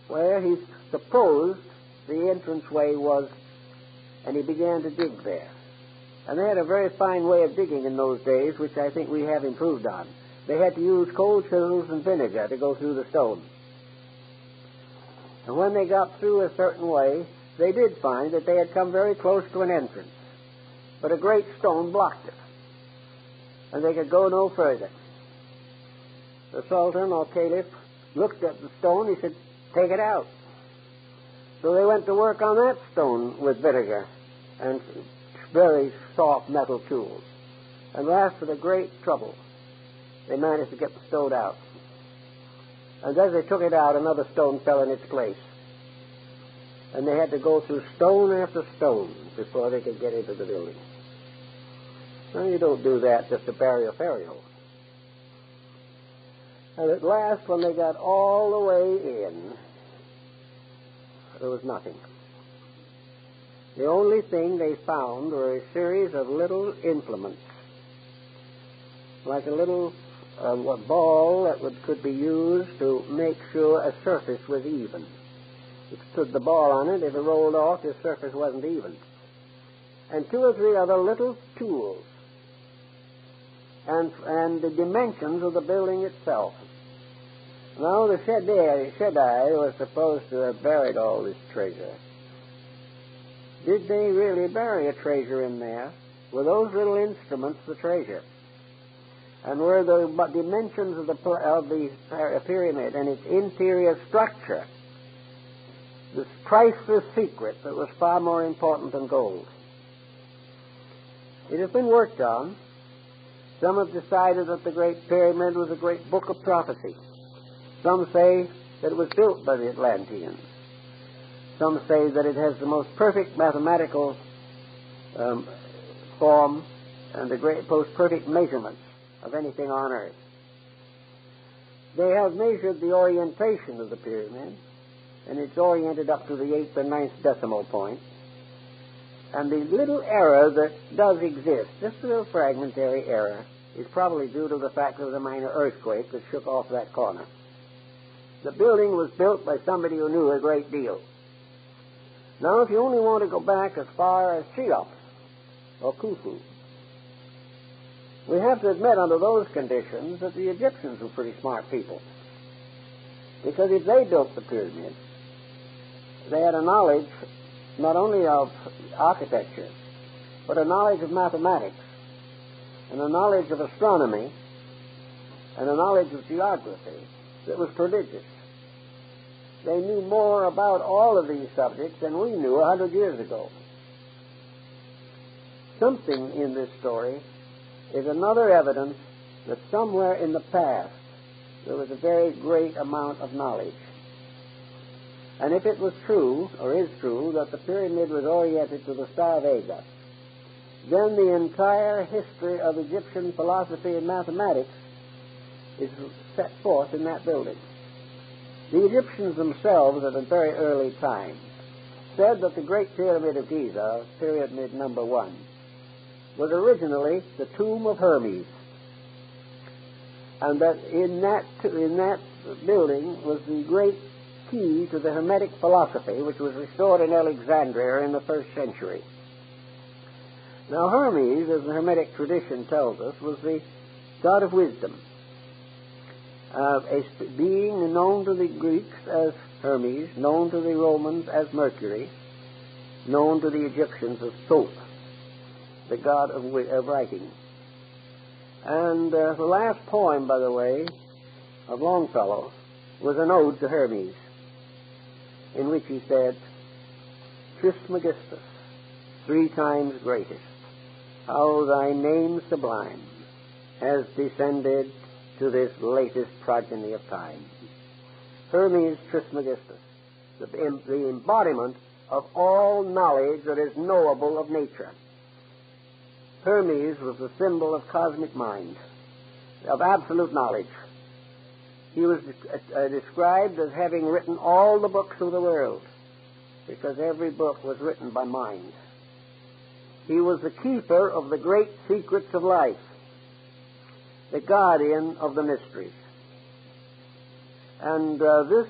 where he supposed the entranceway was, and he began to dig there. And they had a very fine way of digging in those days, which I think we have improved on. They had to use cold chisels and vinegar to go through the stone. And when they got through a certain way, they did find that they had come very close to an entrance. But a great stone blocked it, and they could go no further. The Sultan or Caliph looked at the stone. He said, "Take it out." So they went to work on that stone with vinegar and very soft metal tools. And after the great trouble, they managed to get the stone out. And as they took it out, another stone fell in its place. And they had to go through stone after stone before they could get into the building. Now, you don't do that just to bury a fairy hole. And at last, when they got all the way in, there was nothing. The only thing they found were a series of little implements, like a little ball that could be used to make sure a surface was even. If you put the ball on it, if it rolled off, the surface wasn't even. And 2 or 3 other little tools, and the dimensions of the building itself. Now, the Shaddai was supposed to have buried all this treasure. Did they really bury a treasure in there? Were those little instruments the treasure? And were the dimensions of the pyramid and its interior structure this priceless secret that was far more important than gold? It has been worked on. Some have decided that the Great Pyramid was a great book of prophecy. Some say that it was built by the Atlanteans. Some say that it has the most perfect mathematical form and the most perfect measurements of anything on earth. They have measured the orientation of the pyramid, and it's oriented up to the 8th or 9th decimal point. And the little error that does exist, just a little fragmentary error, is probably due to the fact there was a minor earthquake that shook off that corner. The building was built by somebody who knew a great deal. Now, if you only want to go back as far as Cheops or Khufu, we have to admit under those conditions that the Egyptians were pretty smart people. Because if they built the pyramid, they had a knowledge not only of architecture, but a knowledge of mathematics, and a knowledge of astronomy, and a knowledge of geography that was prodigious. They knew more about all of these subjects than we knew 100 years ago. Something in this story is another evidence that somewhere in the past there was a very great amount of knowledge. And if it was true, or is true, that the pyramid was oriented to the star Vega, then the entire history of Egyptian philosophy and mathematics is set forth in that building. The Egyptians themselves, at a very early time, said that the Great Pyramid of Giza, Pyramid number 1, was originally the tomb of Hermes, and that in that building was the great key to the Hermetic philosophy, which was restored in Alexandria in the 1st century. Now, Hermes, as the Hermetic tradition tells us, was the god of wisdom, a being known to the Greeks as Hermes, known to the Romans as Mercury, known to the Egyptians as Thoth, the god of writing. And the last poem, by the way, of Longfellow was an ode to Hermes, in which he said, "Trismegistus, 3 times greatest, how thy name sublime has descended to this latest progeny of time." Hermes Trismegistus, the embodiment of all knowledge that is knowable of nature. Hermes was the symbol of cosmic mind, of absolute knowledge. He was described as having written all the books of the world, because every book was written by mind. He was the keeper of the great secrets of life, the guardian of the mysteries. And this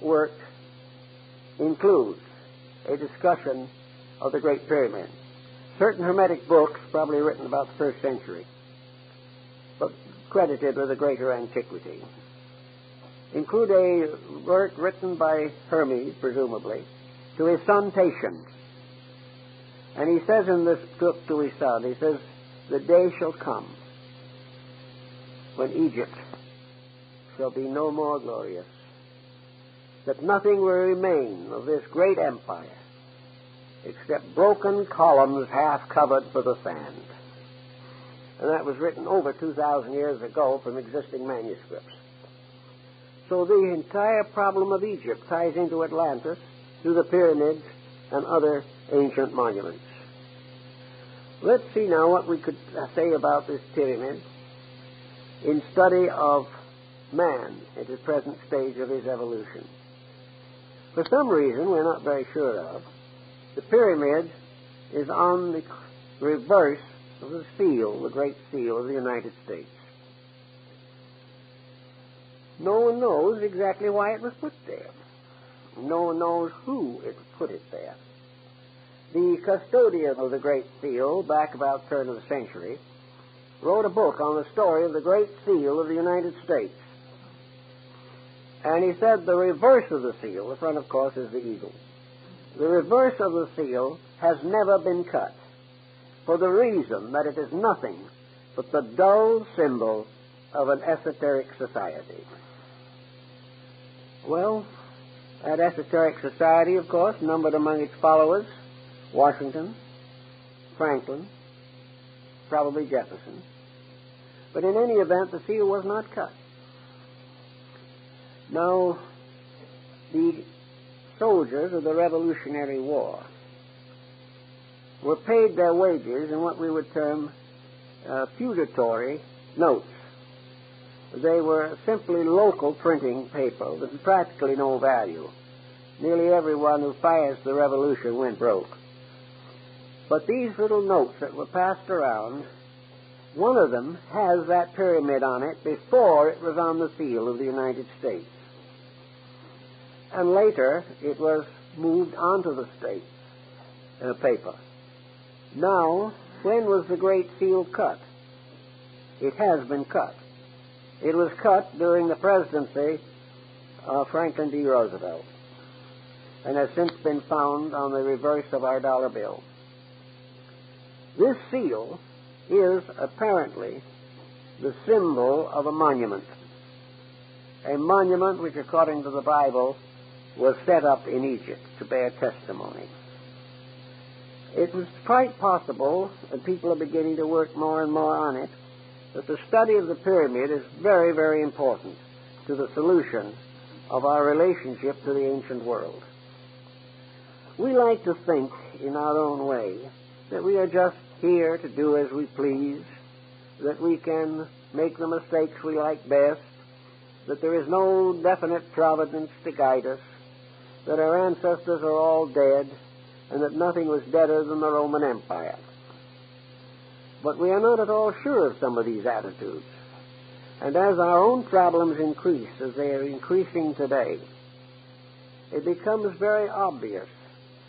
work includes a discussion of the Great Pyramid. Certain Hermetic books, probably written about the 1st century, but credited with a greater antiquity, include a work written by Hermes, presumably, to his son Tatian. And he says in this book to his son, he says, "The day shall come when Egypt shall be no more glorious, that nothing will remain of this great empire except broken columns half covered with the sand." And that was written over 2,000 years ago from existing manuscripts. So the entire problem of Egypt ties into Atlantis, to the pyramids, and other ancient monuments. Let's see now what we could say about this pyramid in study of man at the present stage of his evolution. For some reason we're not very sure of, the pyramid is on the reverse of the seal, the Great Seal of the United States. No one knows exactly why it was put there. No one knows who put it there. The custodian of the Great Seal, back about the turn of the century, wrote a book on the story of the Great Seal of the United States. And he said the reverse of the seal, the front, of course, is the eagle. The reverse of the seal has never been cut, for the reason that it is nothing but the dull symbol of an esoteric society. Well, that esoteric society, of course, numbered among its followers Washington, Franklin, probably Jefferson. But in any event, the seal was not cut. Now, the soldiers of the Revolutionary War were paid their wages in what we would term feudatory notes. They were simply local printing paper with practically no value. Nearly everyone who financed the revolution went broke. But these little notes that were passed around, one of them has that pyramid on it before it was on the seal of the United States. And later it was moved onto the States paper. Now, when was the Great Seal cut? It has been cut. It was cut during the presidency of Franklin D. Roosevelt and has since been found on the reverse of our dollar bill. This seal is apparently the symbol of a monument which, according to the Bible, was set up in Egypt to bear testimony. It was quite possible, and people are beginning to work more and more on it, that the study of the pyramid is very, very important to the solution of our relationship to the ancient world. We like to think in our own way that we are just here to do as we please, that we can make the mistakes we like best, that there is no definite providence to guide us, that our ancestors are all dead, and that nothing was deader than the Roman Empire. But we are not at all sure of some of these attitudes. And as our own problems increase, as they are increasing today, it becomes very obvious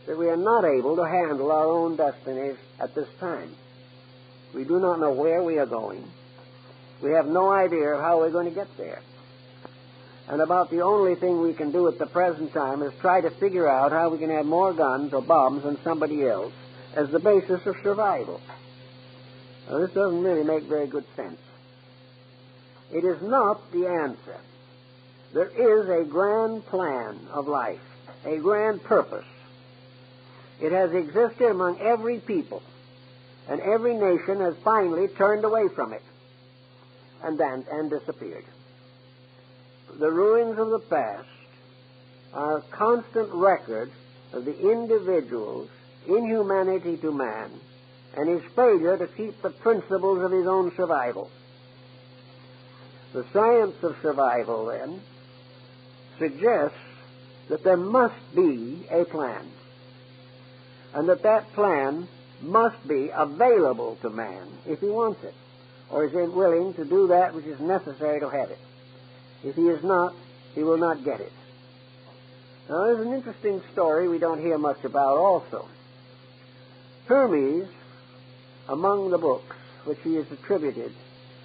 that we are not able to handle our own destinies at this time. We do not know where we are going. We have no idea of how we're going to get there. And about the only thing we can do at the present time is try to figure out how we can have more guns or bombs than somebody else as the basis of survival. Now, this doesn't really make very good sense. It is not the answer. There is a grand plan of life, a grand purpose. It has existed among every people, and every nation has finally turned away from it and disappeared. The ruins of the past are a constant record of the individual's inhumanity to man and his failure to keep the principles of his own survival. The science of survival, then, suggests that there must be a plan, and that plan must be available to man if he wants it, or is willing to do that which is necessary to have it. If he is not, he will not get it. Now, there's an interesting story we don't hear much about also. Hermes, among the books which he is attributed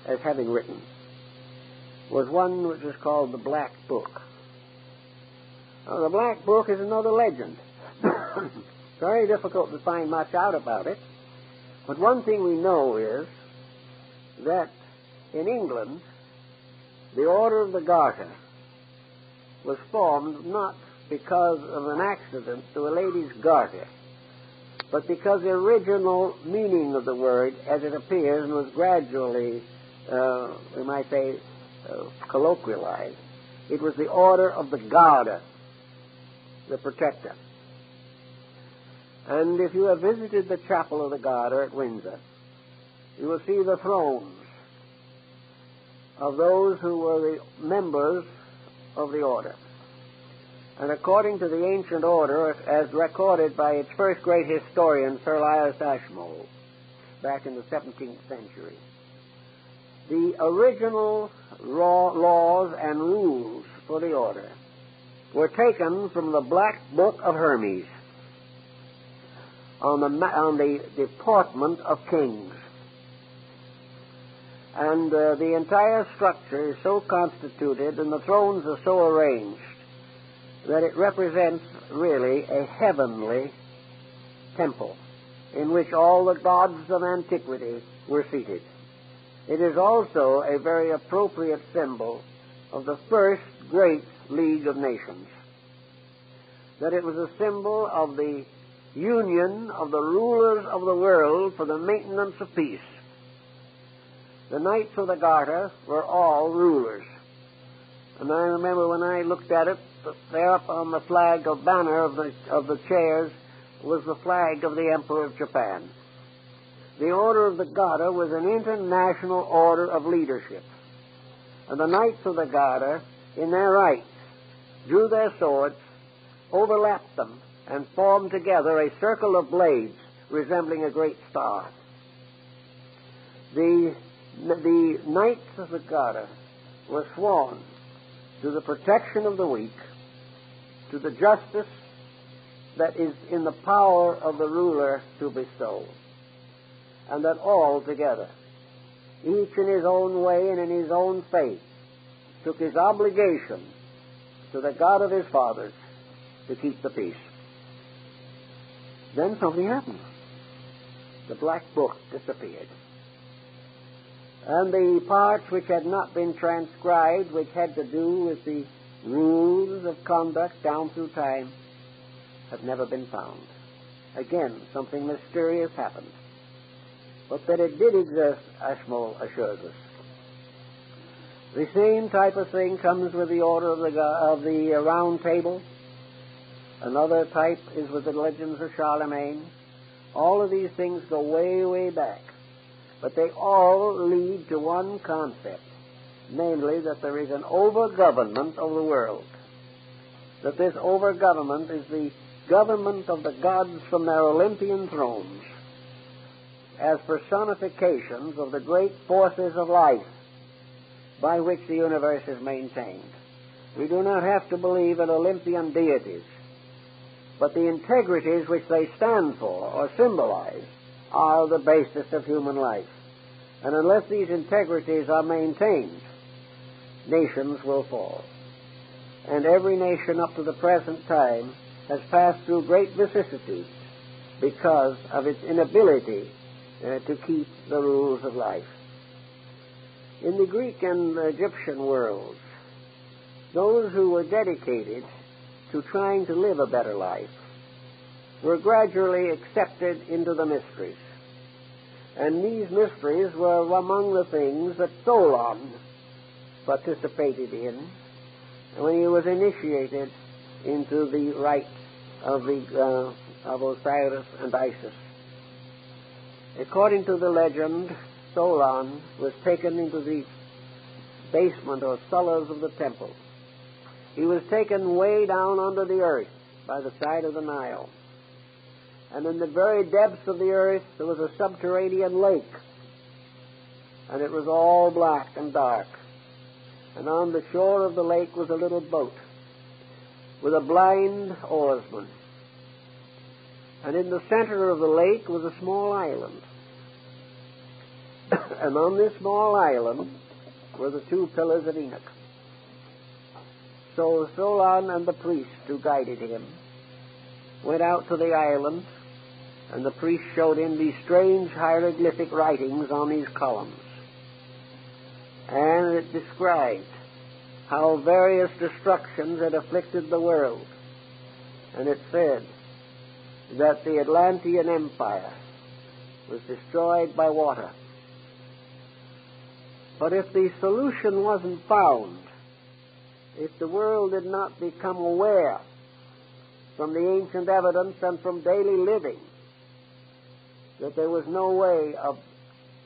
as having written, was one which is called the Black Book. Now, the Black Book is another legend. Very difficult to find much out about it. But one thing we know is that in England, the Order of the Garter was formed not because of an accident to a lady's garter, but because the original meaning of the word, as it appears and was gradually, we might say, colloquialized, it was the Order of the Garter, the protector. And if you have visited the Chapel of the Garter at Windsor, you will see the thrones of those who were the members of the order. And according to the ancient order, as recorded by its first great historian, Sir Elias Ashmole, back in the 17th century, the original laws and rules for the order were taken from the Black Book of Hermes on the deportment of kings. And the entire structure is so constituted and the thrones are so arranged that it represents really a heavenly temple in which all the gods of antiquity were seated. It is also a very appropriate symbol of the first great League of Nations, that it was a symbol of the union of the rulers of the world for the maintenance of peace. The Knights of the Garter were all rulers. And I remember when I looked at it, there up on the flag or banner of the chairs was the flag of the Emperor of Japan. The Order of the Garter was an international order of leadership. And the Knights of the Garter, in their rights, drew their swords, overlapped them, and formed together a circle of blades resembling a great star. The Knights of the Garter were sworn to the protection of the weak, to the justice that is in the power of the ruler to bestow, and that all together, each in his own way and in his own faith, took his obligation to the God of his fathers to keep the peace. Then something happened. The Black Book disappeared. And the parts which had not been transcribed, which had to do with the rules of conduct down through time, have never been found. Again, something mysterious happened. But that it did exist, Ashmole assures us. The same type of thing comes with the order of the Round Table. Another type is with the legends of Charlemagne. All of these things go way, way back. But they all lead to one concept, namely that there is an over-government of the world. That this over-government is the government of the gods from their Olympian thrones as personifications of the great forces of life by which the universe is maintained. We do not have to believe in Olympian deities, but the integrities which they stand for or symbolize are the basis of human life. And unless these integrities are maintained, nations will fall. And every nation up to the present time has passed through great vicissitudes because of its inability to keep the rules of life. In the Greek and Egyptian worlds, those who were dedicated to trying to live a better life were gradually accepted into the mysteries. And these mysteries were among the things that Solon participated in when he was initiated into the rites of Osiris and Isis. According to the legend, Solon was taken into the basement or cellars of the temple. He was taken way down under the earth by the side of the Nile. And in the very depths of the earth there was a subterranean lake. And it was all black and dark. And on the shore of the lake was a little boat. with a blind oarsman. And in the center of the lake was a small island. And on this small island were the 2 pillars of Enoch. So Solon and the priest who guided him went out to the island, and the priest showed him these strange hieroglyphic writings on these columns. And it described how various destructions had afflicted the world. And it said that the Atlantean Empire was destroyed by water. But if the solution wasn't found, if the world did not become aware from the ancient evidence and from daily living that there was no way of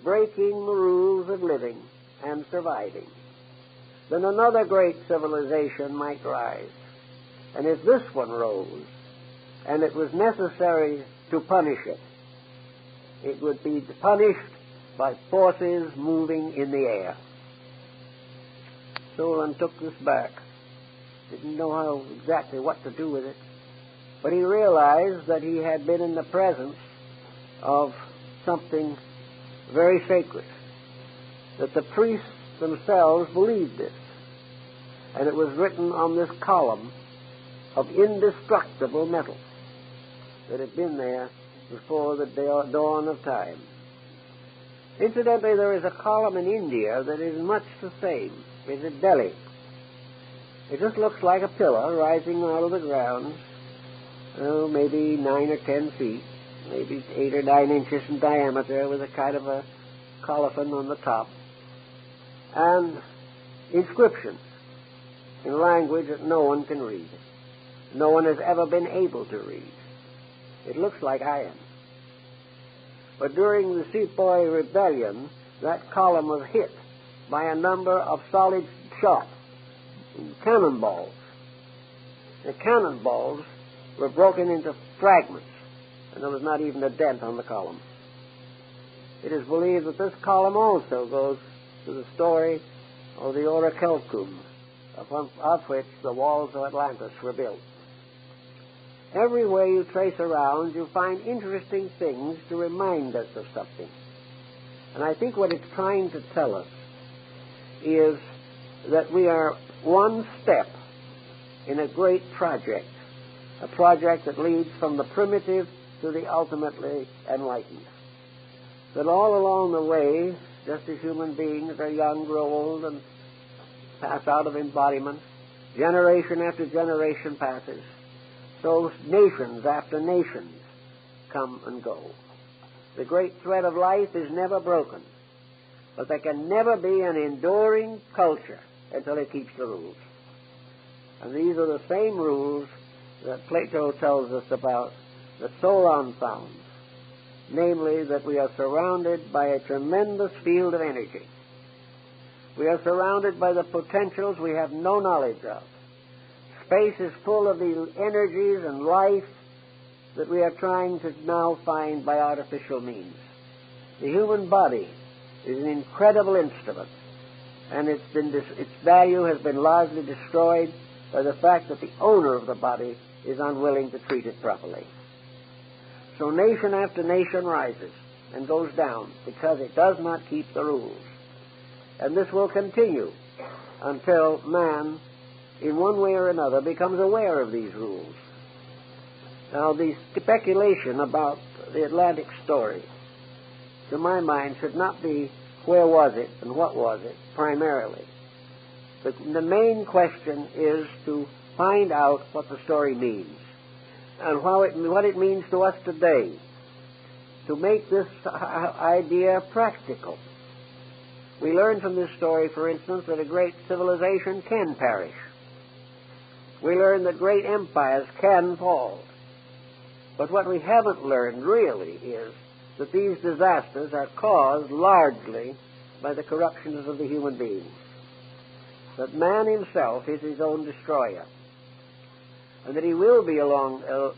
breaking the rules of living and surviving, then another great civilization might rise. And if this one rose, and it was necessary to punish it, it would be punished by forces moving in the air. Solon took this back. Didn't know how exactly what to do with it, but he realized that he had been in the presence of something very sacred, that the priests themselves believed this, and it was written on this column of indestructible metal that had been there before the dawn of time. Incidentally, there is a column in India that is much the same. It's at Delhi. It just looks like a pillar rising out of the ground, maybe 9 or 10 feet, maybe 8 or 9 inches in diameter, with a kind of a colophon on the top, and inscriptions in language that no one can read. No one has ever been able to read. It looks like iron. But during the Sepoy Rebellion, that column was hit by a number of solid shot, cannonballs. The cannonballs were broken into fragments, and there was not even a dent on the column. It is believed that this column also goes to the story of the orichalcum, of which the walls of Atlantis were built. Everywhere you trace around, you find interesting things to remind us of something. And I think what it's trying to tell us is that we are one step in a great project, a project that leads from the primitive to the ultimately enlightened. That all along the way, just as human beings are young, grow old, and pass out of embodiment, generation after generation passes, so nations after nations come and go. The great thread of life is never broken, but there can never be an enduring culture until it keeps the rules. And these are the same rules that Plato tells us about, that Solon found, namely that we are surrounded by a tremendous field of energy. We are surrounded by the potentials we have no knowledge of. Space is full of the energies and life that we are trying to now find by artificial means. The human body is an incredible instrument, and its value has been largely destroyed by the fact that the owner of the body is unwilling to treat it properly. So nation after nation rises and goes down because it does not keep the rules. And this will continue until man, in one way or another, becomes aware of these rules. Now, the speculation about the Atlantic story, to my mind, should not be where was it and what was it, primarily. The main question is to find out what the story means and what it means to us today, to make this idea practical. We learn from this story, for instance, that a great civilization can perish. We learn that great empires can fall. But what we haven't learned really is that these disasters are caused largely by the corruptions of the human beings. That man himself is his own destroyer. And that he will be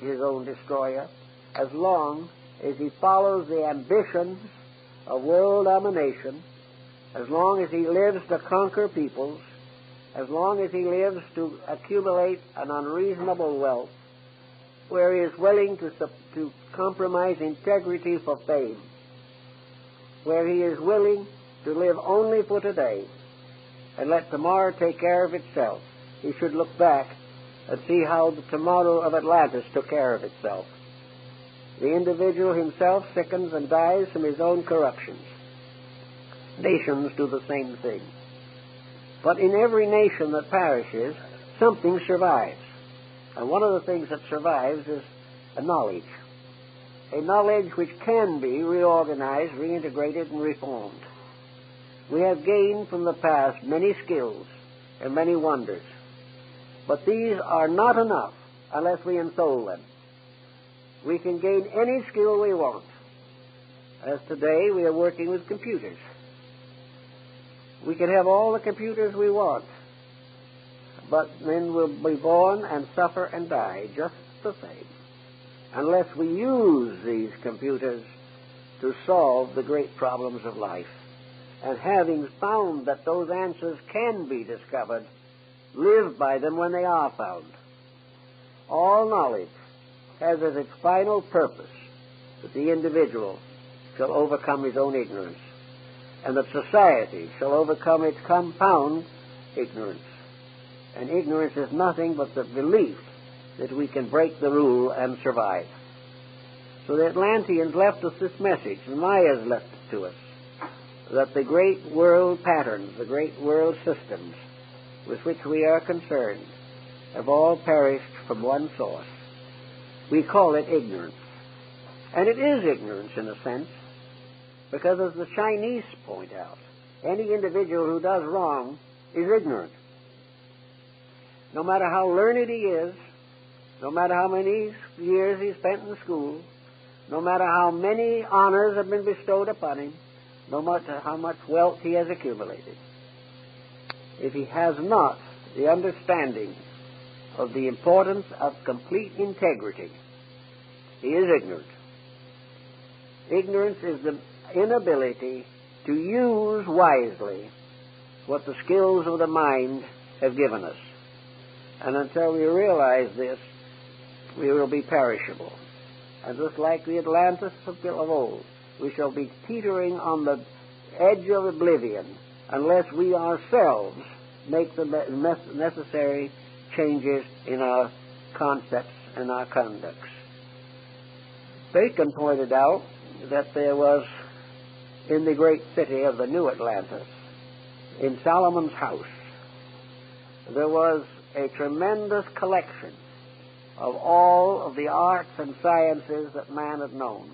his own destroyer as long as he follows the ambitions of world domination, as long as he lives to conquer peoples, as long as he lives, to accumulate an unreasonable wealth, where he is willing to compromise integrity for fame, where he is willing to live only for today and let tomorrow take care of itself, he should look back and see how the tomorrow of Atlantis took care of itself. The individual himself sickens and dies from his own corruptions. Nations do the same thing. But in every nation that perishes, something survives. And one of the things that survives is a knowledge which can be reorganized, reintegrated, and reformed. We have gained from the past many skills and many wonders, but these are not enough unless we ensoul them. We can gain any skill we want. As today, we are working with computers. We can have all the computers we want, but then we'll be born and suffer and die just the same, unless we use these computers to solve the great problems of life. And having found that those answers can be discovered, live by them when they are found. All knowledge has as its final purpose that the individual shall overcome his own ignorance, and that society shall overcome its compound ignorance. And ignorance is nothing but the belief that we can break the rule and survive. So the Atlanteans left us this message, and Mayas left it to us, that the great world patterns, the great world systems with which we are concerned have all perished from one source. We call it ignorance. And it is ignorance in a sense, because as the Chinese point out, any individual who does wrong is ignorant. No matter how learned he is, no matter how many years he spent in school, no matter how many honors have been bestowed upon him, no matter how much wealth he has accumulated, if he has not the understanding of the importance of complete integrity, he is ignorant. Ignorance is the inability to use wisely what the skills of the mind have given us. And until we realize this, we will be perishable. And just like the Atlantis of old, we shall be teetering on the edge of oblivion unless we ourselves make the necessary changes in our concepts and our conducts. Bacon pointed out that there was, in the great city of the New Atlantis, in Solomon's house, there was a tremendous collection of all of the arts and sciences that man had known.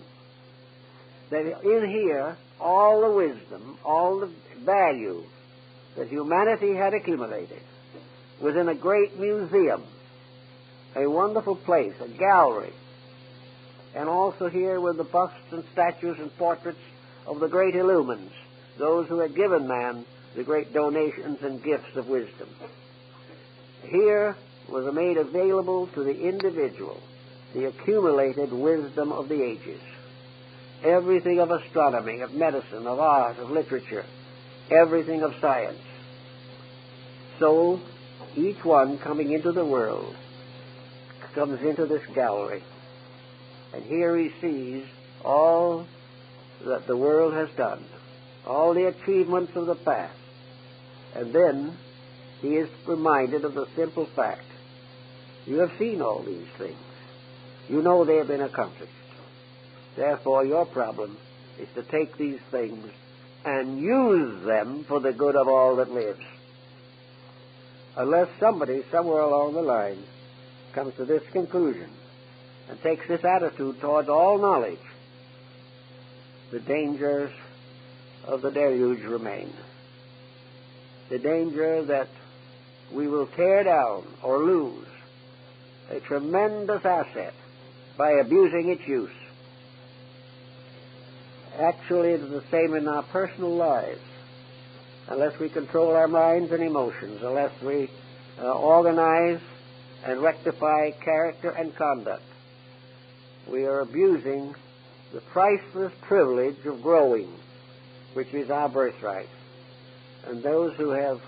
That in here, all the wisdom, all the value that humanity had accumulated was in a great museum, a wonderful place, a gallery. And also here were the busts and statues and portraits of the great illumines, those who had given man the great donations and gifts of wisdom. Here was made available to the individual the accumulated wisdom of the ages. Everything of astronomy, of medicine, of art, of literature, everything of science. So each one coming into the world comes into this gallery, and here he sees all that the world has done, all the achievements of the past, and then he is reminded of the simple fact: you have seen all these things. You know they have been accomplished. Therefore, your problem is to take these things and use them for the good of all that lives. Unless somebody somewhere along the line comes to this conclusion and takes this attitude towards all knowledge, the dangers of the deluge remain. The danger that we will tear down or lose a tremendous asset by abusing its use. Actually, it is the same in our personal lives. Unless we control our minds and emotions, unless we organize and rectify character and conduct, we are abusing the priceless privilege of growing, which is our birthright. And those who have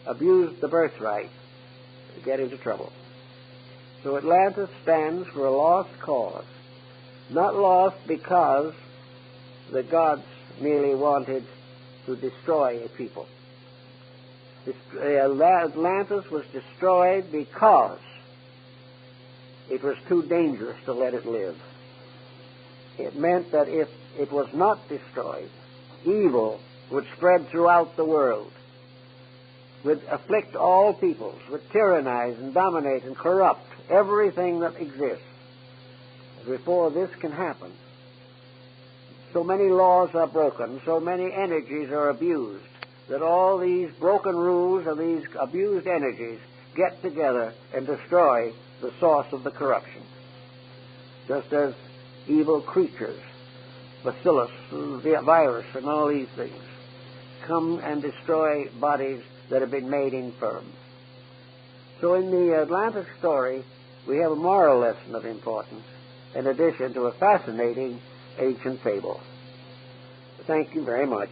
abused the birthright, get into trouble. So Atlantis stands for a lost cause. Not lost because the gods merely wanted to destroy a people. Atlantis was destroyed because it was too dangerous to let it live. It meant that if it was not destroyed, evil would spread throughout the world, would afflict all peoples, would tyrannize and dominate and corrupt everything that exists. Before this can happen, so many laws are broken, so many energies are abused, that all these broken rules and these abused energies get together and destroy the source of the corruption. Just as evil creatures, bacillus, the virus, and all these things, come and destroy bodies that have been made infirm. So in the Atlantis story, we have a moral lesson of importance, in addition to a fascinating ancient fable. Thank you very much.